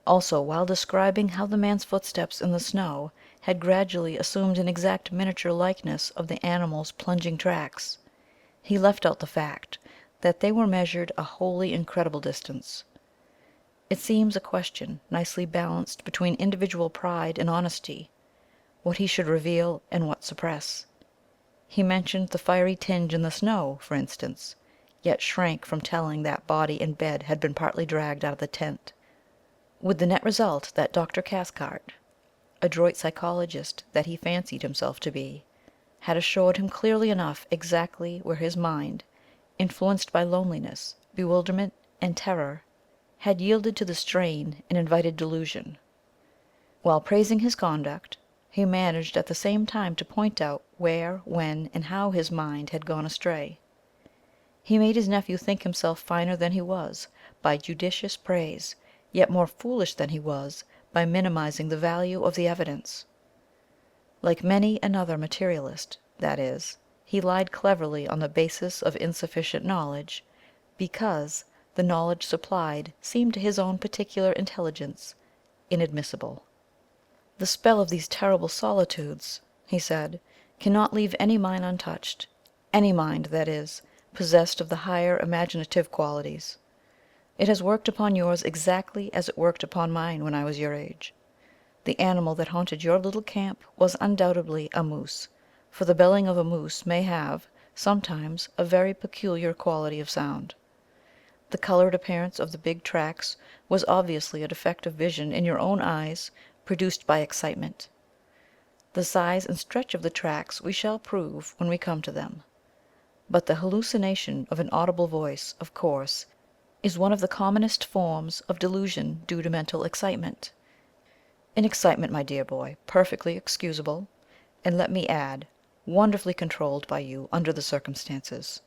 Also, while describing how the man's footsteps in the snow had gradually assumed an exact miniature likeness of the animal's plunging tracks, he left out the fact that they were measured a wholly incredible distance. It seems a question nicely balanced between individual pride and honesty, what he should reveal and what suppress. He mentioned the fiery tinge in the snow, for instance, yet shrank from telling that body in bed had been partly dragged out of the tent, with the net result that Dr. Cathcart, adroit psychologist that he fancied himself to be, had assured him clearly enough exactly where his mind, influenced by loneliness, bewilderment, and terror, had yielded to the strain and invited delusion. While praising his conduct, he managed at the same time to point out where, when, and how his mind had gone astray. He made his nephew think himself finer than he was by judicious praise, yet more foolish than he was by minimizing the value of the evidence. Like many another materialist, that is, he lied cleverly on the basis of insufficient knowledge, because the knowledge supplied seemed to his own particular intelligence inadmissible. "The spell of these terrible solitudes," he said, "cannot leave any mind untouched, any mind, that is, possessed of the higher imaginative qualities. It has worked upon yours exactly as it worked upon mine when I was your age. The animal that haunted your little camp was undoubtedly a moose, for the belling of a moose may have, sometimes, a very peculiar quality of sound. The colored appearance of the big tracks was obviously a defect of vision in your own eyes produced by excitement. The size and stretch of the tracks we shall prove when we come to them. But the hallucination of an audible voice, of course, is one of the commonest forms of delusion due to mental excitement. An excitement, my dear boy, perfectly excusable, and let me add, wonderfully controlled by you under the circumstances.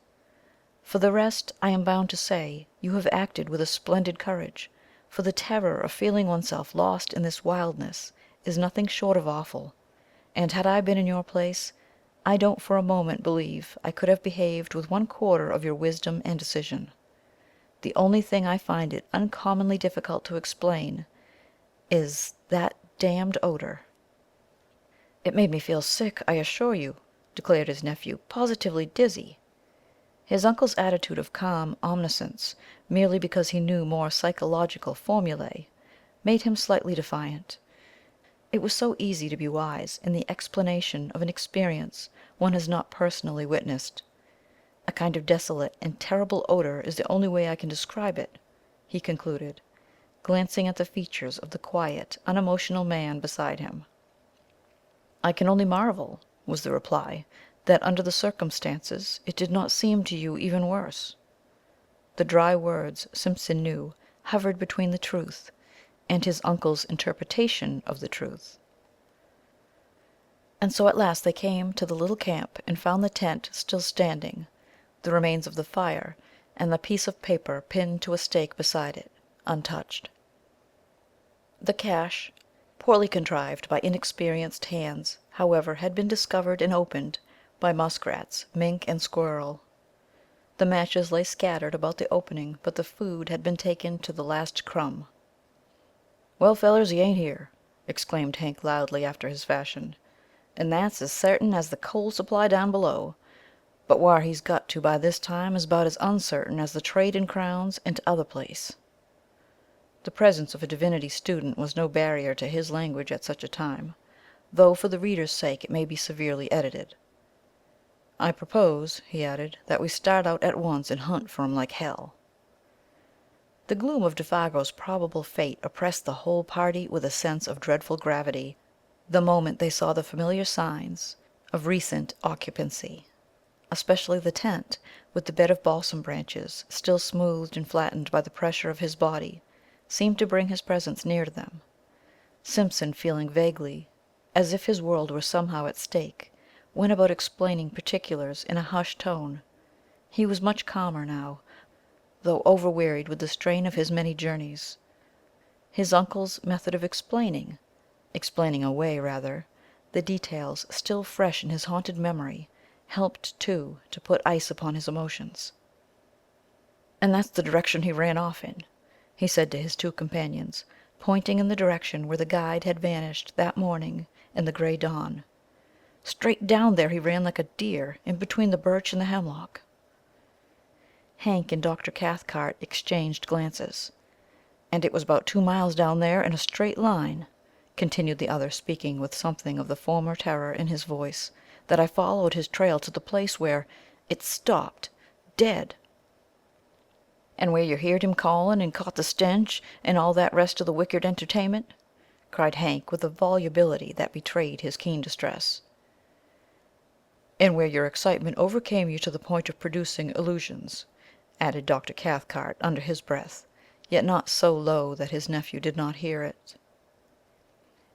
For the rest, I am bound to say, you have acted with a splendid courage, for the terror of feeling oneself lost in this wildness is nothing short of awful, and had I been in your place, I don't for a moment believe I could have behaved with 1/4 of your wisdom and decision. The only thing I find it uncommonly difficult to explain is that damned odor." "It made me feel sick, I assure you," declared his nephew, "positively dizzy." His uncle's attitude of calm omniscience, merely because he knew more psychological formulae, made him slightly defiant. It was so easy to be wise in the explanation of an experience one has not personally witnessed. "A kind of desolate and terrible odor is the only way I can describe it," he concluded, glancing at the features of the quiet, unemotional man beside him. "I can only marvel," was the reply, "that under the circumstances it did not seem to you even worse." The dry words, Simpson knew, hovered between the truth and his uncle's interpretation of the truth. And so at last they came to the little camp and found the tent still standing, the remains of the fire, and the piece of paper pinned to a stake beside it, untouched. The cache, poorly contrived by inexperienced hands, however, had been discovered and opened by muskrats, mink, and squirrel. The matches lay scattered about the opening, but the food had been taken to the last crumb. "Well, fellers, he ain't here," exclaimed Hank loudly after his fashion, "and that's as sartain as the coal supply down below. But whar he's got to by this time is about as uncertain as the trade in crowns and t'other place." The presence of a divinity student was no barrier to his language at such a time, though for the reader's sake it may be severely edited. "I propose," he added, "that we start out at once and hunt for 'em like hell." The gloom of Défago's probable fate oppressed the whole party with a sense of dreadful gravity the moment they saw the familiar signs of recent occupancy, especially the tent, with the bed of balsam branches, still smoothed and flattened by the pressure of his body, seemed to bring his presence near to them. Simpson, feeling vaguely as if his world were somehow at stake, went about explaining particulars in a hushed tone. He was much calmer now, though overwearied with the strain of his many journeys. His uncle's method of explaining away rather, the details still fresh in his haunted memory, helped, too, to put ice upon his emotions. "And that's the direction he ran off in," he said to his two companions, pointing in the direction where the guide had vanished that morning in the gray dawn. "Straight down there he ran like a deer, in between the birch and the hemlock." Hank and Dr. Cathcart exchanged glances. "And it was about 2 miles down there in a straight line," continued the other, speaking with something of the former terror in his voice, "that I followed his trail to the place where it stopped dead." "And where you heerd him callin' and caught the stench, and all that rest of the wicked entertainment?" cried Hank with a volubility that betrayed his keen distress. "And where your excitement overcame you to the point of producing illusions," added Dr. Cathcart under his breath, yet not so low that his nephew did not hear it.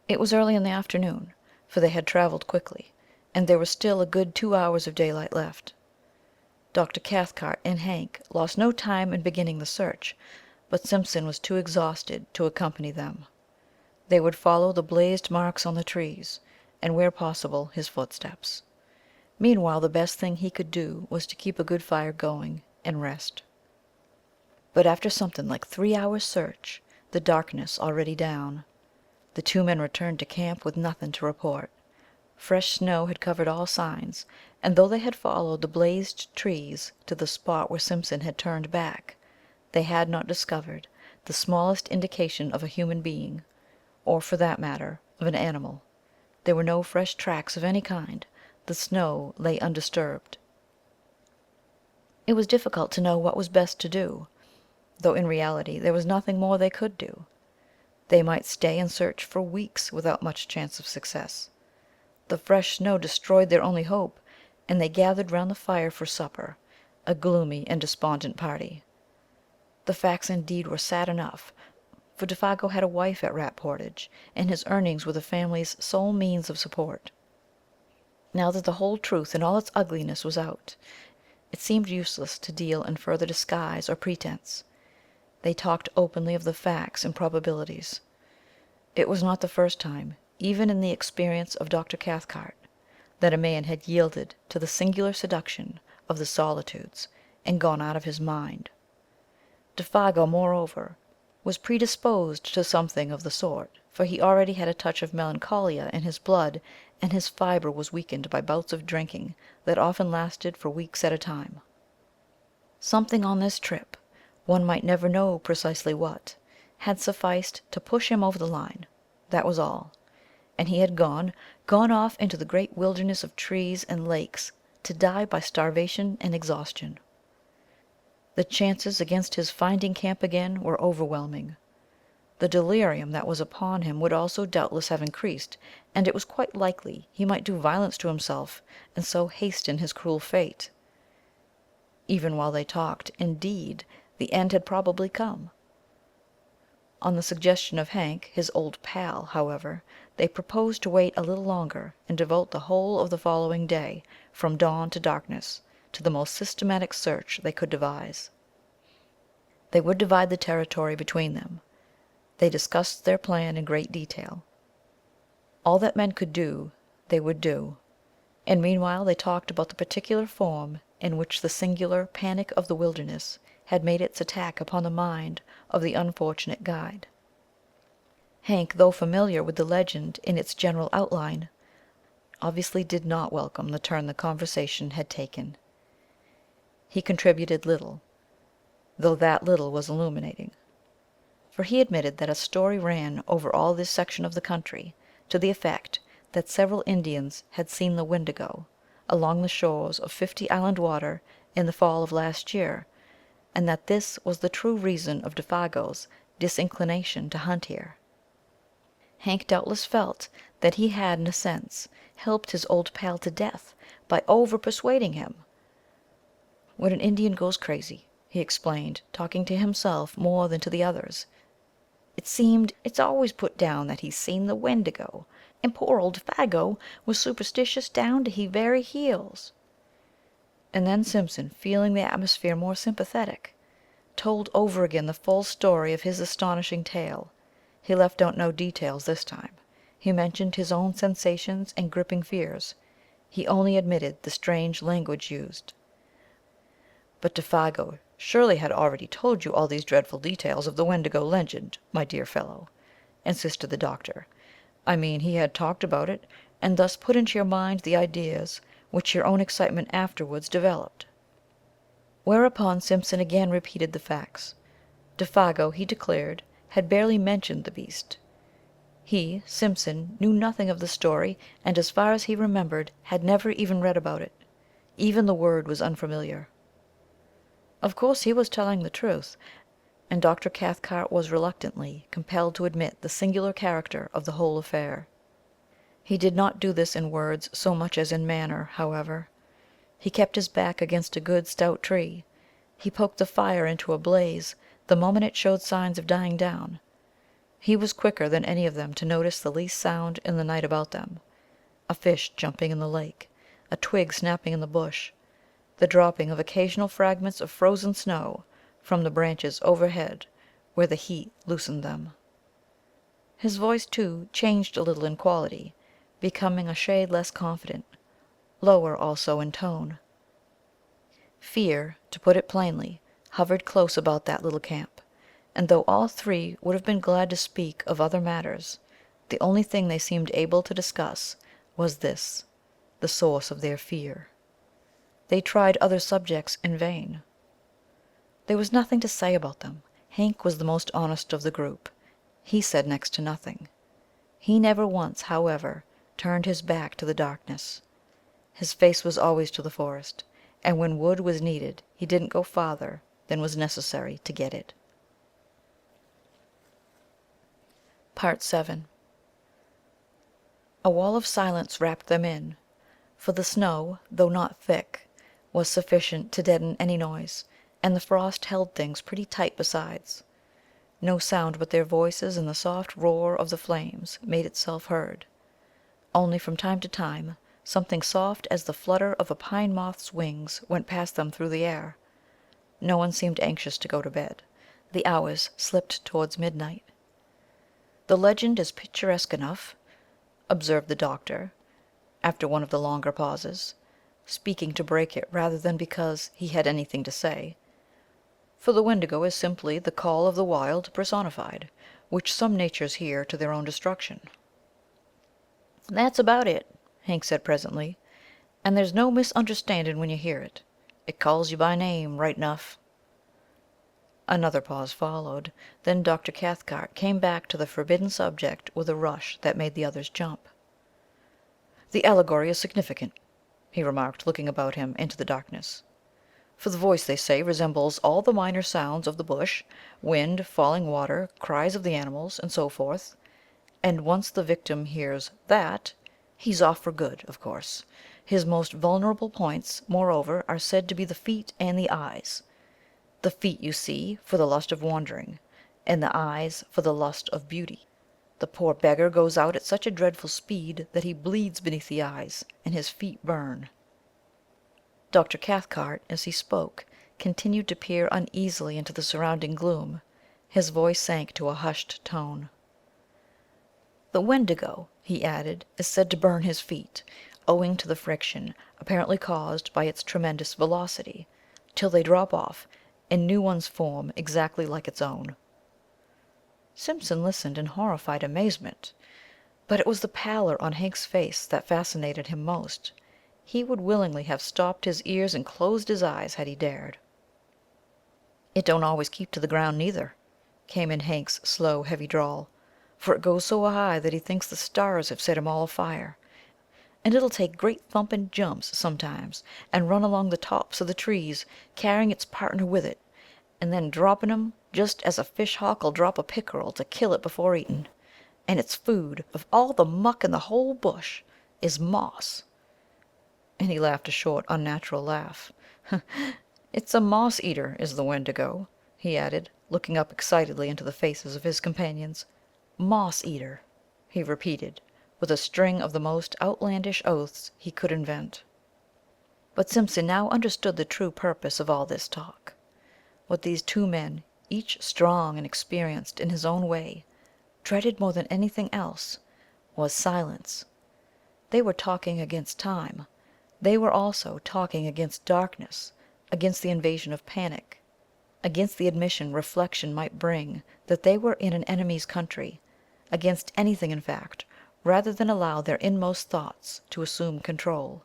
It was early in the afternoon, for they had traveled quickly, and there was still a good 2 hours of daylight left. Dr. Cathcart and Hank lost no time in beginning the search, but Simpson was too exhausted to accompany them. They would follow the blazed marks on the trees, and where possible his footsteps. Meanwhile the best thing he could do was to keep a good fire going and rest. But after something like 3 hours' search, the darkness already down, the two men returned to camp with nothing to report. Fresh snow had covered all signs, and though they had followed the blazed trees to the spot where Simpson had turned back, they had not discovered the smallest indication of a human being, or, for that matter, of an animal. There were no fresh tracks of any kind. The snow lay undisturbed. It was difficult to know what was best to do, though in reality there was nothing more they could do. They might stay and search for weeks without much chance of success. The fresh snow destroyed their only hope, and they gathered round the fire for supper, a gloomy and despondent party. The facts indeed were sad enough, for Défago had a wife at Rat Portage, and his earnings were the family's sole means of support. Now that the whole truth in all its ugliness was out, it seemed useless to deal in further disguise or pretense. They talked openly of the facts and probabilities. It was not the first time, even in the experience of Dr. Cathcart, that a man had yielded to the singular seduction of the solitudes and gone out of his mind. Défago, moreover, was predisposed to something of the sort, for he already had a touch of melancholia in his blood, and his fibre was weakened by bouts of drinking that often lasted for weeks at a time. Something on this trip, one might never know precisely what, had sufficed to push him over the line, that was all, and he had gone off into the great wilderness of trees and lakes to die by starvation and exhaustion. The chances against his finding camp again were overwhelming. The delirium that was upon him would also doubtless have increased, and it was quite likely he might do violence to himself, and so hasten his cruel fate. Even while they talked, indeed, the end had probably come. On the suggestion of Hank, his old pal, however, they proposed to wait a little longer and devote the whole of the following day, from dawn to darkness, to the most systematic search they could devise. They would divide the territory between them. They discussed their plan in great detail. All that men could do, they would do, and meanwhile they talked about the particular form in which the singular panic of the wilderness had made its attack upon the mind of the unfortunate guide. Hank, though familiar with the legend in its general outline, obviously did not welcome the turn the conversation had taken. He contributed little, though that little was illuminating, for he admitted that a story ran over all this section of the country to the effect that several Indians had seen the Wendigo along the shores of 50 Island Water in the fall of last year, and that this was the true reason of Défago's disinclination to hunt here. Hank doubtless felt that he had, in a sense, helped his old pal to death by over-persuading him. "When an Indian goes crazy," he explained, talking to himself more than to the others, "it seemed it's always put down that he's seen the Wendigo, and poor old Défago was superstitious down to he very heels." And then Simpson, feeling the atmosphere more sympathetic, told over again the full story of his astonishing tale. He left out no details this time. He mentioned his own sensations and gripping fears. He only admitted the strange language used. "But Défago surely had already told you all these dreadful details of the Wendigo legend, my dear fellow," insisted the doctor. "I mean, he had talked about it, and thus put into your mind the ideas which your own excitement afterwards developed." Whereupon Simpson again repeated the facts. Défago, he declared, had barely mentioned the beast. He, Simpson, knew nothing of the story, and as far as he remembered, had never even read about it. Even the word was unfamiliar. Of course he was telling the truth, and Dr. Cathcart was reluctantly compelled to admit the singular character of the whole affair. He did not do this in words so much as in manner, however. He kept his back against a good stout tree. He poked the fire into a blaze the moment it showed signs of dying down. He was quicker than any of them to notice the least sound in the night about them: a fish jumping in the lake, a twig snapping in the bush, the dropping of occasional fragments of frozen snow from the branches overhead where the heat loosened them. His voice, too, changed a little in quality, becoming a shade less confident, lower also in tone. Fear, to put it plainly, hovered close about that little camp, and though all three would have been glad to speak of other matters, the only thing they seemed able to discuss was this, the source of their fear. They tried other subjects in vain. There was nothing to say about them. Hank was the most honest of the group. He said next to nothing. He never once, however, turned his back to the darkness. His face was always to the forest, and when wood was needed he didn't go farther than was necessary to get it. Part 7. A wall of silence wrapped them in, for the snow, though not thick, was sufficient to deaden any noise, and the frost held things pretty tight besides. No sound but their voices and the soft roar of the flames made itself heard. Only from time to time something soft as the flutter of a pine moth's wings went past them through the air. No one seemed anxious to go to bed. The hours slipped towards midnight. "The legend is picturesque enough," observed the doctor, after one of the longer pauses, speaking to break it rather than because he had anything to say, "for the Wendigo is simply the call of the wild personified, which some natures hear to their own destruction." "That's about it," Hank said presently, "and there's no misunderstanding when you hear it. It calls you by name, right enough." Another pause followed. Then Dr. Cathcart came back to the forbidden subject with a rush that made the others jump. "The allegory is significant," he remarked, looking about him into the darkness, "for the voice, they say, resembles all the minor sounds of the bush, wind, falling water, cries of the animals, and so forth. And once the victim hears that, he's off for good, of course. His most vulnerable points, moreover, are said to be the feet and the eyes. The feet, you see, for the lust of wandering, and the eyes for the lust of beauty. The poor beggar goes out at such a dreadful speed that he bleeds beneath the eyes, and his feet burn." Dr. Cathcart, as he spoke, continued to peer uneasily into the surrounding gloom. His voice sank to a hushed tone. "The Wendigo," he added, "is said to burn his feet, owing to the friction apparently caused by its tremendous velocity, till they drop off, and new ones form exactly like its own." Simpson listened in horrified amazement, but it was the pallor on Hank's face that fascinated him most. He would willingly have stopped his ears and closed his eyes had he dared. "It don't always keep to the ground neither," came in Hank's slow, heavy drawl, "for it goes so high that he thinks the stars have set him all afire. And it'll take great thumping jumps sometimes, and run along the tops of the trees, carrying its partner with it, and then dropping 'em just as a fish hawk'll drop a pickerel to kill it before eating. And its food, of all the muck in the whole bush, is moss." And he laughed a short, unnatural laugh. "It's a moss eater, is the Wendigo," he added, looking up excitedly into the faces of his companions. "Moss eater," he repeated, with a string of the most outlandish oaths he could invent. But Simpson now understood the true purpose of all this talk. What these two men, each strong and experienced in his own way, dreaded more than anything else, was silence. They were talking against time. They were also talking against darkness, against the invasion of panic, against the admission reflection might bring that they were in an enemy's country, against anything, in fact, rather than allow their inmost thoughts to assume control.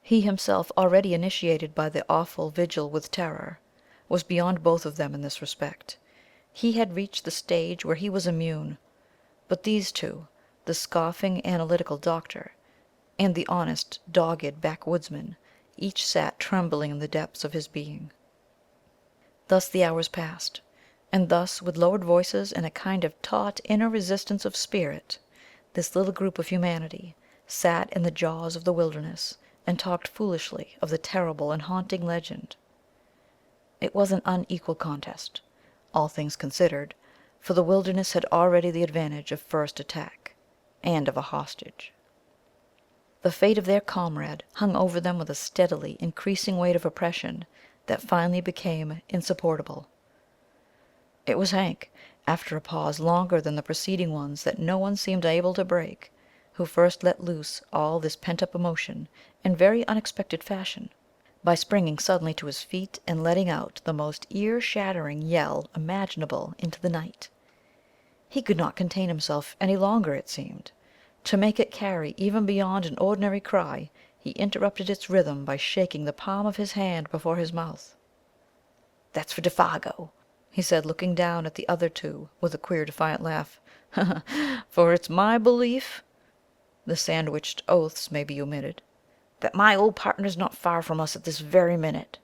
He himself, already initiated by the awful vigil with terror, was beyond both of them in this respect. He had reached the stage where he was immune. But these two, the scoffing, analytical doctor, and the honest, dogged backwoodsman, each sat trembling in the depths of his being. Thus the hours passed, and thus, with lowered voices and a kind of taut inner resistance of spirit, this little group of humanity sat in the jaws of the wilderness and talked foolishly of the terrible and haunting legend. It was an unequal contest, all things considered, for the wilderness had already the advantage of first attack, and of a hostage. The fate of their comrade hung over them with a steadily increasing weight of oppression that finally became insupportable. It was Hank, after a pause longer than the preceding ones that no one seemed able to break, who first let loose all this pent-up emotion in very unexpected fashion, by springing suddenly to his feet and letting out the most ear-shattering yell imaginable into the night. He could not contain himself any longer, it seemed. To make it carry even beyond an ordinary cry, he interrupted its rhythm by shaking the palm of his hand before his mouth. "That's for Défago," he said, looking down at the other two with a queer defiant laugh. "For it's my belief," the sandwiched oaths may be omitted, "that my old partner's not far from us at this very minute."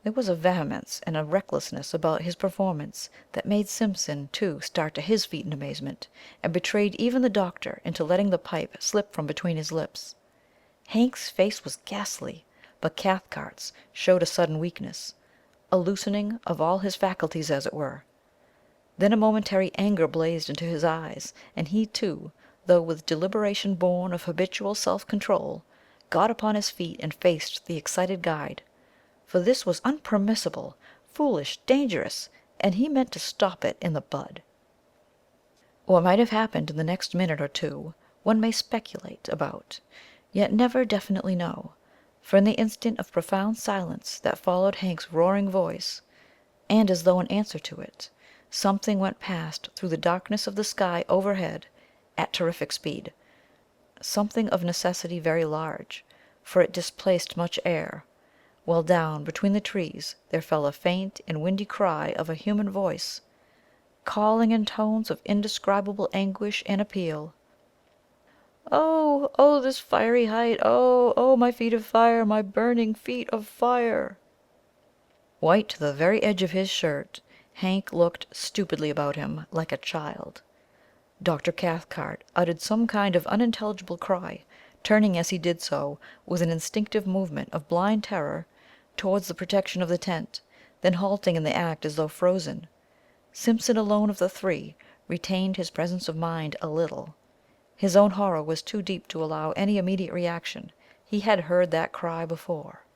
There was a vehemence and a recklessness about his performance that made Simpson, too, start to his feet in amazement, and betrayed even the doctor into letting the pipe slip from between his lips. Hank's face was ghastly, but Cathcart's showed a sudden weakness, a loosening of all his faculties, as it were. Then a momentary anger blazed into his eyes, and he, too, though with deliberation born of habitual self-control, got upon his feet and faced the excited guide. For this was unpermissible, foolish, dangerous, and he meant to stop it in the bud. What might have happened in the next minute or two one may speculate about, yet never definitely know, for in the instant of profound silence that followed Hank's roaring voice, and as though in answer to it, something went past through the darkness of the sky overhead at terrific speed, something of necessity very large, for it displaced much air, while down between the trees there fell a faint and windy cry of a human voice, calling in tones of indescribable anguish and appeal: "Oh, oh, this fiery height! Oh, oh, my feet of fire, my burning feet of fire!" White to the very edge of his shirt, Hank looked stupidly about him, like a child. Dr. Cathcart uttered some kind of unintelligible cry, turning as he did so, with an instinctive movement of blind terror, towards the protection of the tent, then halting in the act as though frozen. Simpson alone of the three retained his presence of mind a little. His own horror was too deep to allow any immediate reaction. He had heard that cry before.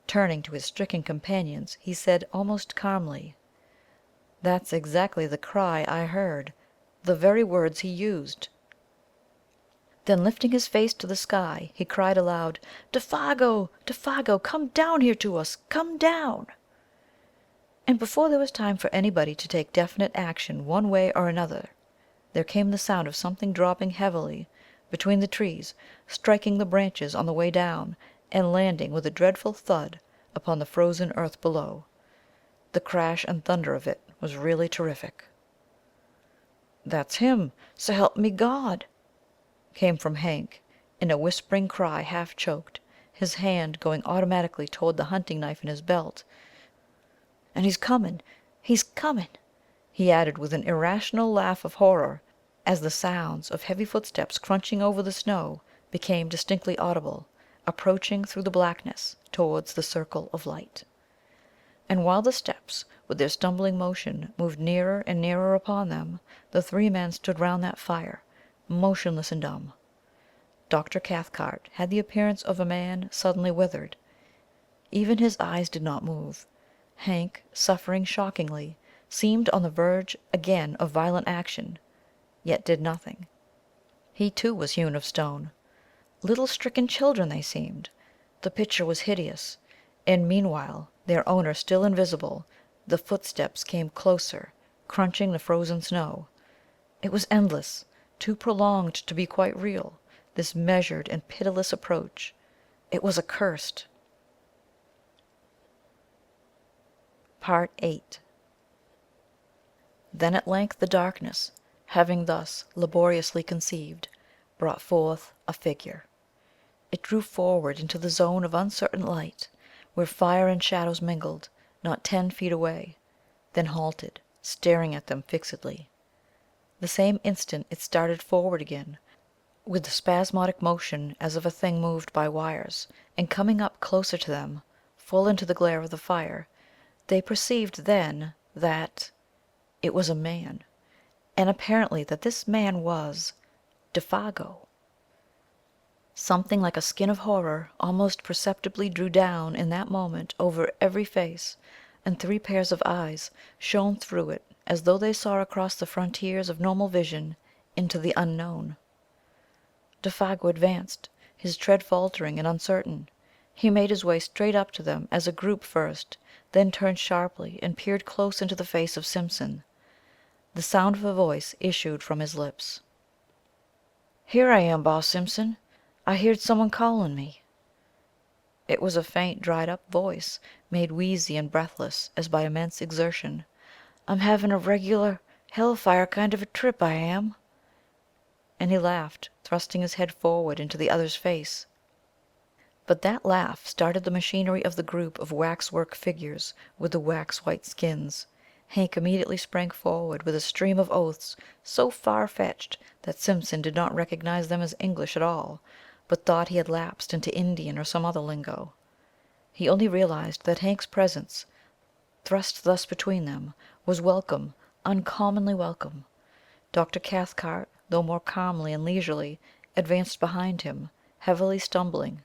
Turning to his stricken companions, he said almost calmly: "That's exactly the cry I heard, the very words he used." Then lifting his face to the sky, he cried aloud: "Défago! Défago! Come down here to us! Come down!" And before there was time for anybody to take definite action one way or another, there came the sound of something dropping heavily between the trees, striking the branches on the way down, and landing with a dreadful thud upon the frozen earth below. The crash and thunder of it was really terrific. "That's him, s'help me God!" came from Hank, in a whispering cry half choked, his hand going automatically toward the hunting knife in his belt. "And he's coming, he added with an irrational laugh of horror, as the sounds of heavy footsteps crunching over the snow became distinctly audible, approaching through the blackness towards the circle of light. And while the steps, with their stumbling motion, moved nearer and nearer upon them, the three men stood round that fire, motionless and dumb. Dr. Cathcart had the appearance of a man suddenly withered. Even his eyes did not move. Hank, suffering shockingly, seemed on the verge again of violent action, yet did nothing. He too was hewn of stone. Little stricken children they seemed. The picture was hideous, and meanwhile, their owner still invisible, the footsteps came closer, crunching the frozen snow. It was endless, too prolonged to be quite real, this measured and pitiless approach. It was accursed. Part 8. Then at length the darkness, having thus laboriously conceived, brought forth a figure. It drew forward into the zone of uncertain light, where fire and shadows mingled, not 10 feet away, then halted, staring at them fixedly. The same instant it started forward again, with the spasmodic motion as of a thing moved by wires, and coming up closer to them, full into the glare of the fire, they perceived then that it was a man, and apparently that this man was Défago. Something like a skin of horror almost perceptibly drew down in that moment over every face, and 3 pairs of eyes shone through it as though they saw across the frontiers of normal vision into the unknown. Défago advanced, his tread faltering and uncertain. He made his way straight up to them as a group first, then turned sharply and peered close into the face of Simpson. The sound of a voice issued from his lips. "Here I am, Boss Simpson. I heerd someone callin' me." It was a faint, dried-up voice, made wheezy and breathless as by immense exertion. "I'm having a regular hell-fire kind of a trip, I am." And he laughed, thrusting his head forward into the other's face. But that laugh started the machinery of the group of waxwork figures with the wax white skins. Hank immediately sprang forward with a stream of oaths so far-fetched that Simpson did not recognize them as English at all, but thought he had lapsed into Indian or some other lingo. He only realized that Hank's presence, thrust thus between them, was welcome, uncommonly welcome. Dr. Cathcart, though more calmly and leisurely, advanced behind him, heavily stumbling.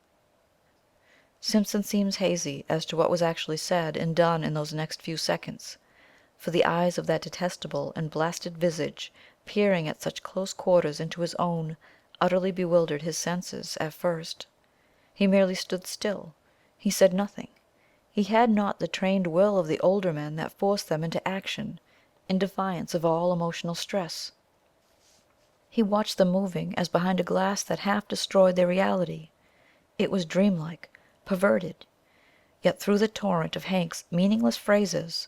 Simpson seems hazy as to what was actually said and done in those next few seconds, for the eyes of that detestable and blasted visage peering at such close quarters into his own utterly bewildered his senses at first. He merely stood still. He said nothing. He had not the trained will of the older men that forced them into action in defiance of all emotional stress. He watched them moving as behind a glass that half destroyed their reality. It was dreamlike, perverted. Yet through the torrent of Hank's meaningless phrases,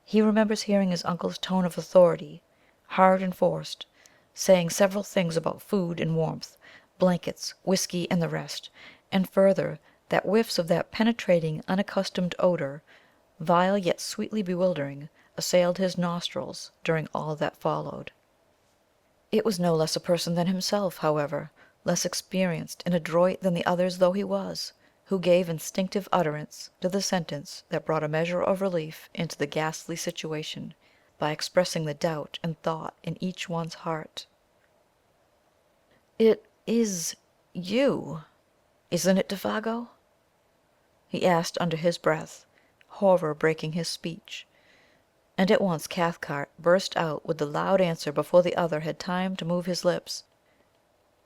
he remembers hearing his uncle's tone of authority, hard and forced, saying several things about food and warmth, blankets, whiskey, and the rest, and further that whiffs of that penetrating, unaccustomed odor, vile yet sweetly bewildering, assailed his nostrils during all that followed. It was no less a person than himself, however, less experienced and adroit than the others though he was, who gave instinctive utterance to the sentence that brought a measure of relief into the ghastly situation by expressing the doubt and thought in each one's heart. "It is you, isn't it, Défago?" he asked under his breath, horror breaking his speech. And at once Cathcart burst out with the loud answer before the other had time to move his lips.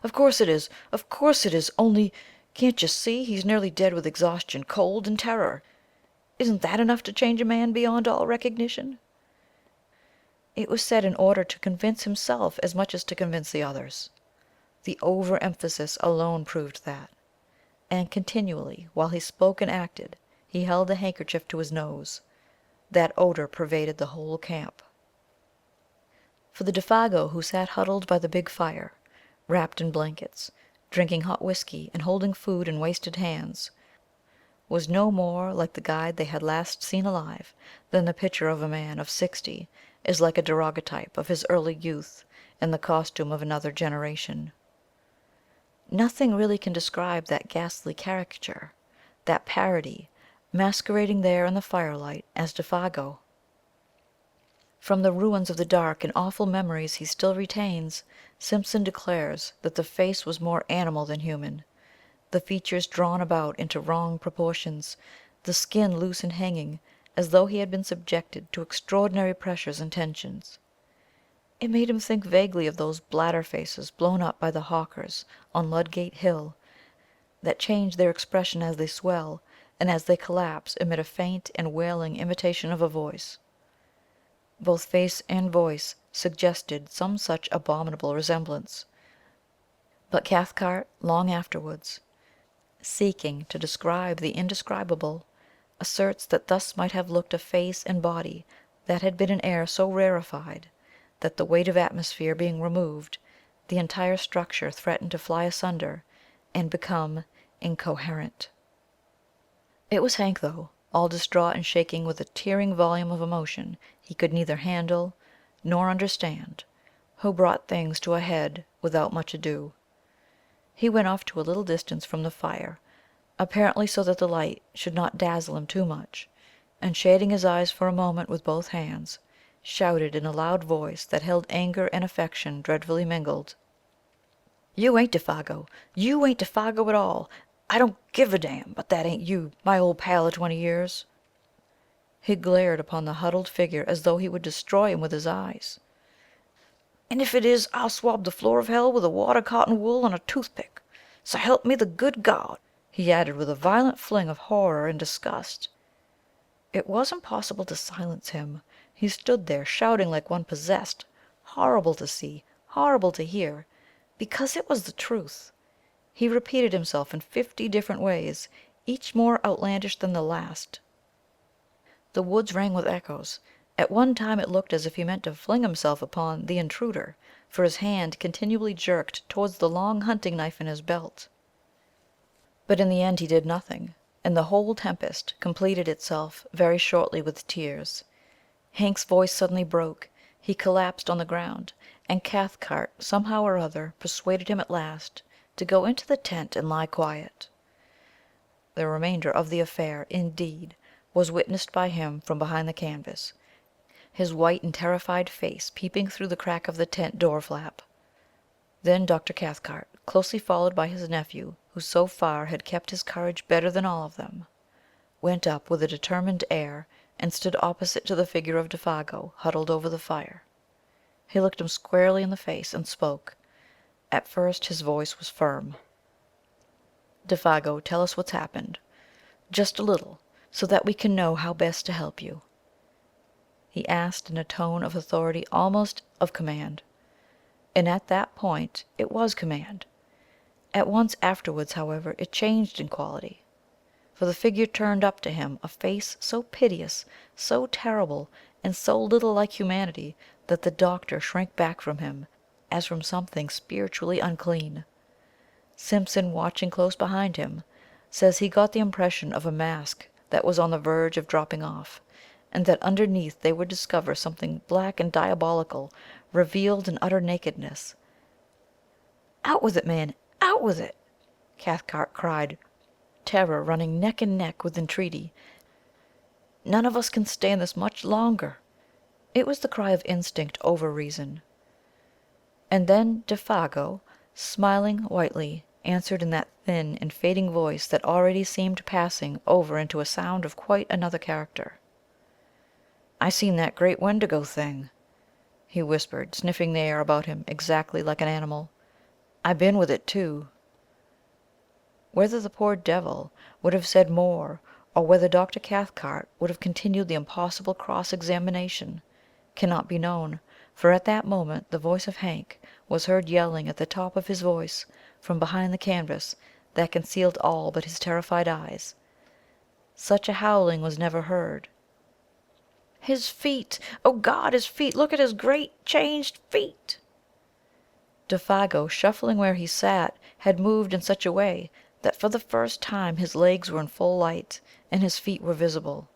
"Of course it is! Of course it is! Only, can't you see, he's nearly dead with exhaustion, cold, and terror. Isn't that enough to change a man beyond all recognition?" It was said in order to convince himself as much as to convince the others. The over-emphasis alone proved that. And continually, while he spoke and acted, he held a handkerchief to his nose. That odor pervaded the whole camp. For the Défago who sat huddled by the big fire, wrapped in blankets, drinking hot whiskey and holding food in wasted hands, was no more like the guide they had last seen alive than the picture of a man of 60 is like a daguerreotype of his early youth in the costume of another generation. Nothing really can describe that ghastly caricature, that parody, masquerading there in the firelight as Défago. From the ruins of the dark and awful memories he still retains, Simpson declares that the face was more animal than human, the features drawn about into wrong proportions, the skin loose and hanging, as though he had been subjected to extraordinary pressures and tensions. It made him think vaguely of those bladder faces blown up by the hawkers on Ludgate Hill, that change their expression as they swell, and as they collapse emit a faint and wailing imitation of a voice. Both face and voice suggested some such abominable resemblance. But Cathcart, long afterwards, seeking to describe the indescribable, asserts that thus might have looked a face and body that had been in air so rarefied that, the weight of atmosphere being removed, the entire structure threatened to fly asunder and become incoherent. It was Hank, though, all distraught and shaking with a tearing volume of emotion he could neither handle nor understand, who brought things to a head without much ado. He went off to a little distance from the fire, apparently so that the light should not dazzle him too much, and shading his eyes for a moment with both hands, shouted in a loud voice that held anger and affection dreadfully mingled: "You ain't Défago! You ain't Défago at all! I don't give a damn but that ain't you, my old pal of 20 years!" He glared upon the huddled figure as though he would destroy him with his eyes. "And if it is, I'll swab the floor of hell with a water cotton wool on a toothpick. So help me the good God!" he added with a violent fling of horror and disgust. It was impossible to silence him. He stood there shouting like one possessed, horrible to see, horrible to hear, because it was the truth. He repeated himself in 50 different ways, each more outlandish than the last. The woods rang with echoes. At one time it looked as if he meant to fling himself upon the intruder, for his hand continually jerked towards the long hunting knife in his belt. But in the end he did nothing, and the whole tempest completed itself very shortly with tears. Hank's voice suddenly broke, he collapsed on the ground, and Cathcart somehow or other persuaded him at last to go into the tent and lie quiet. The remainder of the affair, indeed, was witnessed by him from behind the canvas, his white and terrified face peeping through the crack of the tent door flap. Then Dr. Cathcart, closely followed by his nephew, who so far had kept his courage better than all of them, went up with a determined air and stood opposite to the figure of Défago huddled over the fire. He looked him squarely in the face and spoke. At first his voice was firm. "Défago, tell us what's happened. Just a little, so that we can know how best to help you," he asked in a tone of authority, almost of command. And at that point it was command. At once afterwards, however, it changed in quality, for the figure turned up to him a face so piteous, so terrible, and so little like humanity that the doctor shrank back from him as from something spiritually unclean. Simpson, watching close behind him, says he got the impression of a mask that was on the verge of dropping off, and that underneath they would discover something black and diabolical, revealed in utter nakedness. "Out with it, man, out with it!" Cathcart cried, terror running neck and neck with entreaty. "None of us can stand this much longer." It was the cry of instinct over reason. And then Défago, smiling whitely, answered in that thin and fading voice that already seemed passing over into a sound of quite another character. "I seen that great Wendigo thing," he whispered, sniffing the air about him exactly like an animal. "I been with it too." Whether the poor devil would have said more, or whether Dr. Cathcart would have continued the impossible cross-examination, cannot be known, for at that moment the voice of Hank was heard yelling at the top of his voice from behind the canvas that concealed all but his terrified eyes. Such a howling was never heard. "His feet! Oh God, his feet! Look at his great changed feet!" Défago, shuffling where he sat, had moved in such a way that for the first time his legs were in full light, and his feet were visible.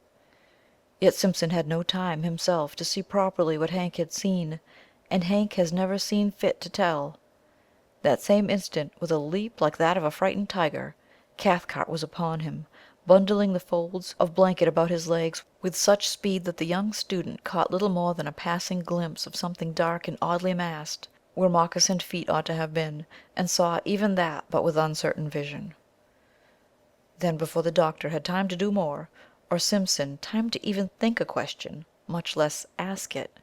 Yet Simpson had no time himself to see properly what Hank had seen, and Hank has never seen fit to tell. That same instant, with a leap like that of a frightened tiger, Cathcart was upon him, bundling the folds of blanket about his legs with such speed that the young student caught little more than a passing glimpse of something dark and oddly massed where moccasined feet ought to have been, and saw even that but with uncertain vision. Then, before the doctor had time to do more, or Simpson time to even think a question, much less ask it,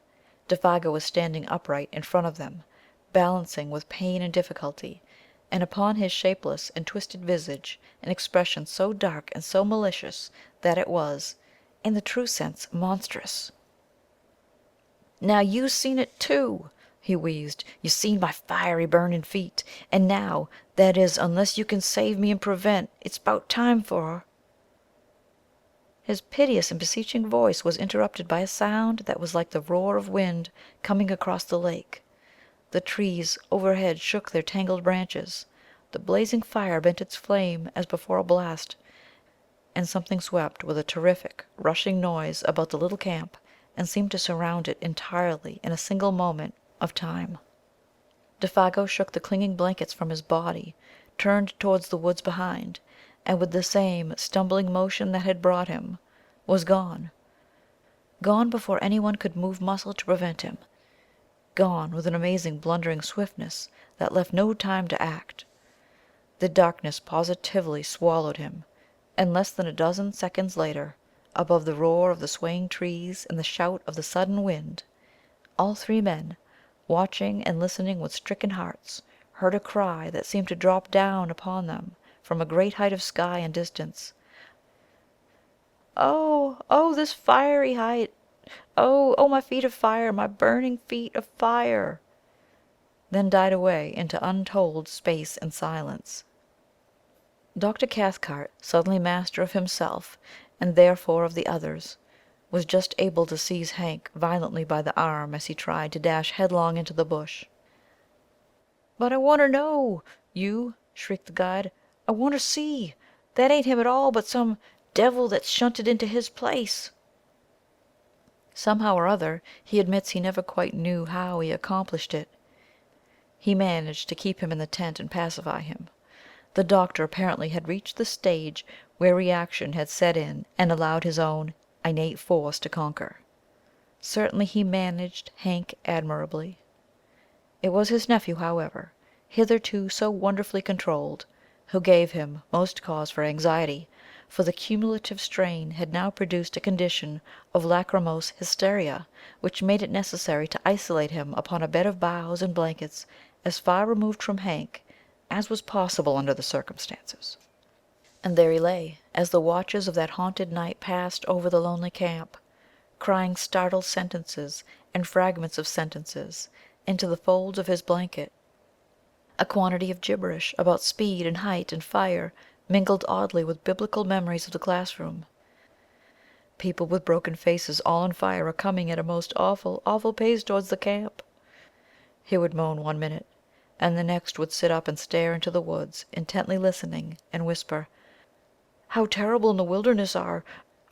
Défago was standing upright in front of them, balancing with pain and difficulty, and upon his shapeless and twisted visage an expression so dark and so malicious that it was, in the true sense, monstrous. "Now you seen it too," he wheezed. "You seen my fiery burning feet, and now, that is, unless you can save me and prevent, it's 'bout time for—" His piteous and beseeching voice was interrupted by a sound that was like the roar of wind coming across the lake. The trees overhead shook their tangled branches, the blazing fire bent its flame as before a blast, and something swept with a terrific, rushing noise about the little camp and seemed to surround it entirely in a single moment of time. Défago shook the clinging blankets from his body, turned towards the woods behind, and with the same stumbling motion that had brought him, was gone. Gone before anyone could move muscle to prevent him. Gone with an amazing blundering swiftness that left no time to act. The darkness positively swallowed him, and less than a dozen seconds later, above the roar of the swaying trees and the shout of the sudden wind, all three men, watching and listening with stricken hearts, heard a cry that seemed to drop down upon them from a great height of sky and distance. "Oh, oh, this fiery height! Oh, oh, my feet of fire, my burning feet of fire!" Then died away into untold space and silence. Dr. Cathcart, suddenly master of himself, and therefore of the others, was just able to seize Hank violently by the arm as he tried to dash headlong into the bush. "But I want to know, you," shrieked the guide. I want to see. That ain't him at all, but some devil that's shunted into his place." Somehow or other, he admits he never quite knew how he accomplished it, he managed to keep him in the tent and pacify him. The doctor apparently had reached the stage where reaction had set in and allowed his own innate force to conquer. Certainly he managed Hank admirably. It was his nephew, however, hitherto so wonderfully controlled, who gave him most cause for anxiety, for the cumulative strain had now produced a condition of lachrymose hysteria, which made it necessary to isolate him upon a bed of boughs and blankets as far removed from Hank as was possible under the circumstances. And there he lay, as the watches of that haunted night passed over the lonely camp, crying startled sentences and fragments of sentences into the folds of his blanket, a quantity of gibberish about speed and height and fire mingled oddly with biblical memories of the classroom. "People with broken faces all on fire are coming at a most awful, awful pace towards the camp," he would moan one minute, and the next would sit up and stare into the woods, intently listening, and whisper, "How terrible in the wilderness are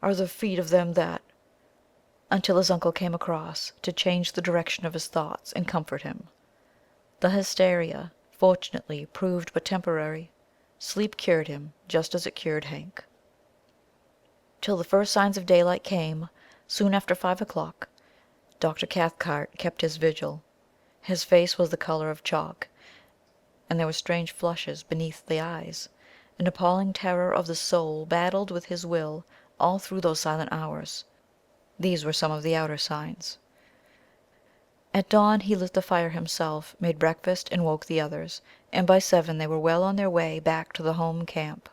the feet of them that," until his uncle came across to change the direction of his thoughts and comfort him. The hysteria, fortunately, proved but temporary. Sleep cured him, just as it cured Hank. Till the first signs of daylight came, soon after 5 o'clock, Dr. Cathcart kept his vigil. His face was the color of chalk, and there were strange flushes beneath the eyes. An appalling terror of the soul battled with his will all through those silent hours. These were some of the outer signs. At dawn he lit the fire himself, made breakfast, and woke the others, and by 7 they were well on their way back to the home camp.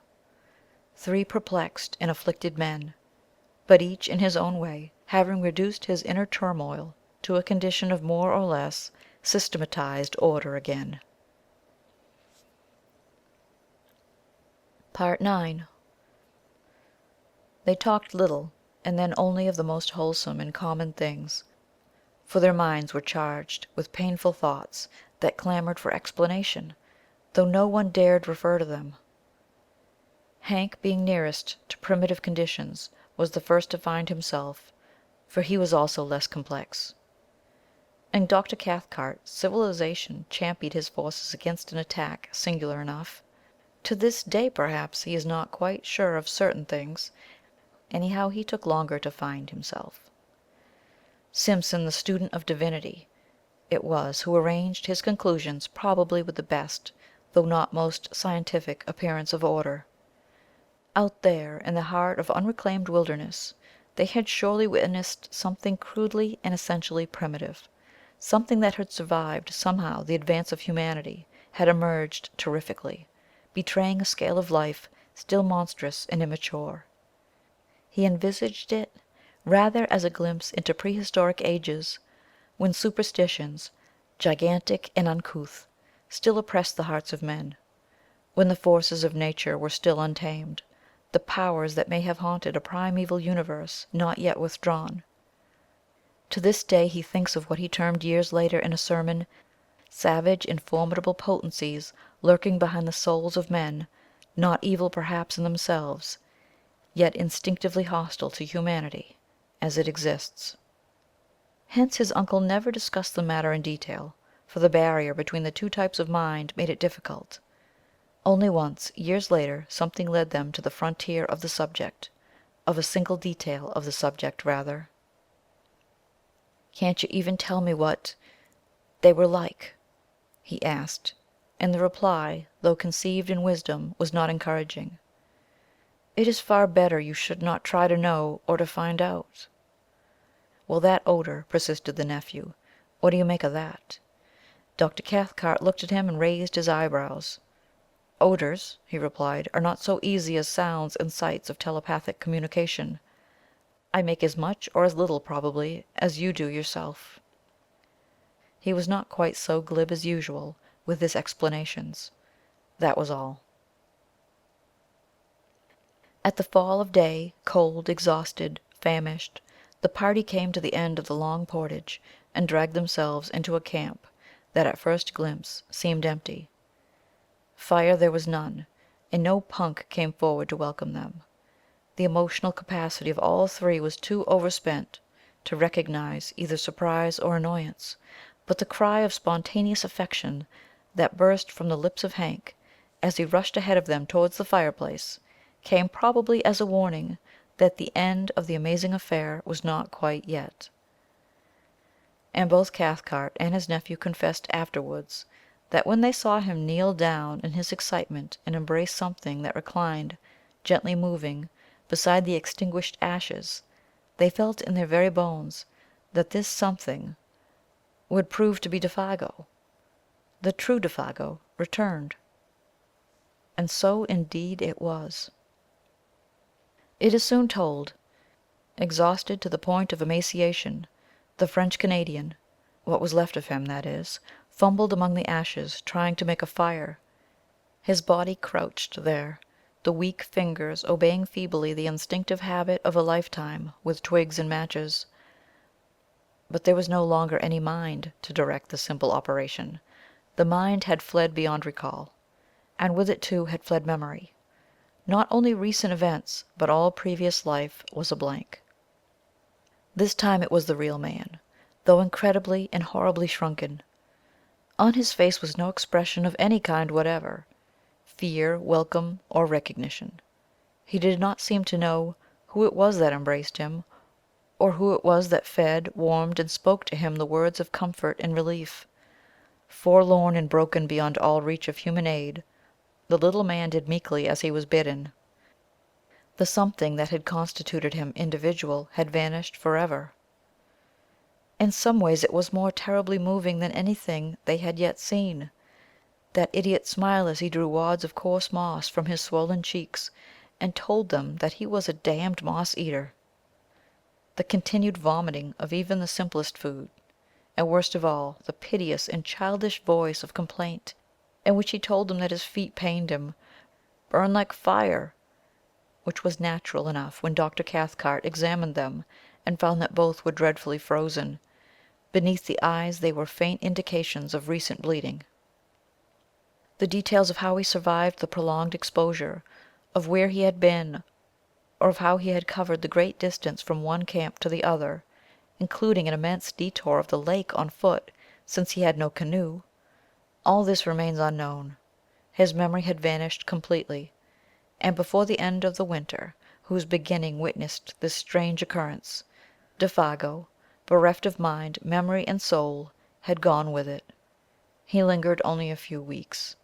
3 perplexed and afflicted men, but each in his own way having reduced his inner turmoil to a condition of more or less systematized order again. Part 9. They talked little, and then only of the most wholesome and common things, for their minds were charged with painful thoughts that clamored for explanation, though no one dared refer to them. Hank, being nearest to primitive conditions, was the first to find himself, for he was also less complex. In Dr. Cathcart, civilization championed his forces against an attack singular enough. To this day, perhaps, he is not quite sure of certain things. Anyhow, he took longer to find himself. Simpson, the student of divinity, it was who arranged his conclusions probably with the best, though not most scientific appearance of order. Out there, in the heart of unreclaimed wilderness, they had surely witnessed something crudely and essentially primitive. Something that had survived somehow the advance of humanity, had emerged terrifically, betraying a scale of life still monstrous and immature. He envisaged it rather as a glimpse into prehistoric ages, when superstitions, gigantic and uncouth, still oppressed the hearts of men, when the forces of nature were still untamed, the powers that may have haunted a primeval universe not yet withdrawn. To this day he thinks of what he termed years later in a sermon, savage and formidable potencies lurking behind the souls of men, not evil perhaps in themselves, yet instinctively hostile to humanity as it exists. Hence his uncle never discussed the matter in detail, for the barrier between the two types of mind made it difficult. Only once, years later, something led them to the frontier of the subject, of a single detail of the subject, rather. "Can't you even tell me what they were like?" he asked, and the reply, though conceived in wisdom, was not encouraging. "It is far better you should not try to know or to find out." "Well, that odor," persisted the nephew. "What do you make of that?" Dr. Cathcart looked at him and raised his eyebrows. "Odors," he replied, "are not so easy as sounds and sights of telepathic communication. I make as much or as little, probably, as you do yourself." He was not quite so glib as usual with his explanations. That was all. At the fall of day, cold, exhausted, famished, the party came to the end of the long portage, and dragged themselves into a camp that at first glimpse seemed empty. Fire there was none, and no Punk came forward to welcome them. The emotional capacity of all three was too overspent to recognize either surprise or annoyance, but the cry of spontaneous affection that burst from the lips of Hank, as he rushed ahead of them towards the fireplace, came probably as a warning that the end of the amazing affair was not quite yet. And both Cathcart and his nephew confessed afterwards that when they saw him kneel down in his excitement and embrace something that reclined, gently moving, beside the extinguished ashes, they felt in their very bones that this something would prove to be Défago, the true Défago, returned. And so indeed it was. It is soon told. Exhausted to the point of emaciation, the French Canadian, what was left of him, that is, fumbled among the ashes, trying to make a fire. His body crouched there, the weak fingers obeying feebly the instinctive habit of a lifetime with twigs and matches. But there was no longer any mind to direct the simple operation. The mind had fled beyond recall, and with it too had fled memory. Not only recent events, but all previous life was a blank. This time it was the real man, though incredibly and horribly shrunken. On his face was no expression of any kind whatever, fear, welcome, or recognition. He did not seem to know who it was that embraced him, or who it was that fed, warmed, and spoke to him the words of comfort and relief. Forlorn and broken beyond all reach of human aid, the little man did meekly as he was bidden. The something that had constituted him individual had vanished forever. In some ways it was more terribly moving than anything they had yet seen. That idiot smile as he drew wads of coarse moss from his swollen cheeks and told them that he was a damned moss eater. The continued vomiting of even the simplest food, and worst of all, the piteous and childish voice of complaint in which he told them that his feet pained him, burned like fire, which was natural enough when Dr. Cathcart examined them and found that both were dreadfully frozen. Beneath the eyes they were faint indications of recent bleeding. The details of how he survived the prolonged exposure, of where he had been, or of how he had covered the great distance from one camp to the other, including an immense detour of the lake on foot, since he had no canoe, all this remains unknown. His memory had vanished completely, and before the end of the winter whose beginning witnessed this strange occurrence, Défago, bereft of mind, memory, and soul, had gone with it. He lingered only a few weeks.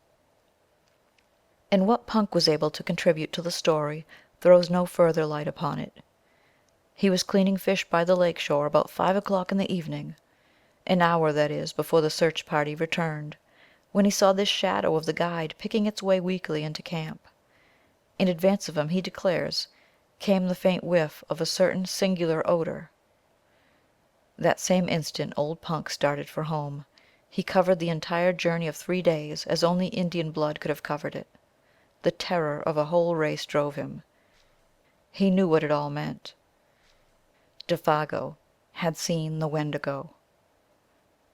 And what Punk was able to contribute to the story throws no further light upon it. He was cleaning fish by the lake shore about 5 o'clock in the evening, an hour, that is, before the search party returned, when he saw this shadow of the guide picking its way weakly into camp. In advance of him, he declares, came the faint whiff of a certain singular odor. That same instant old Punk started for home. He covered the entire journey of 3 days as only Indian blood could have covered it. The terror of a whole race drove him. He knew what it all meant. Défago had seen the Wendigo.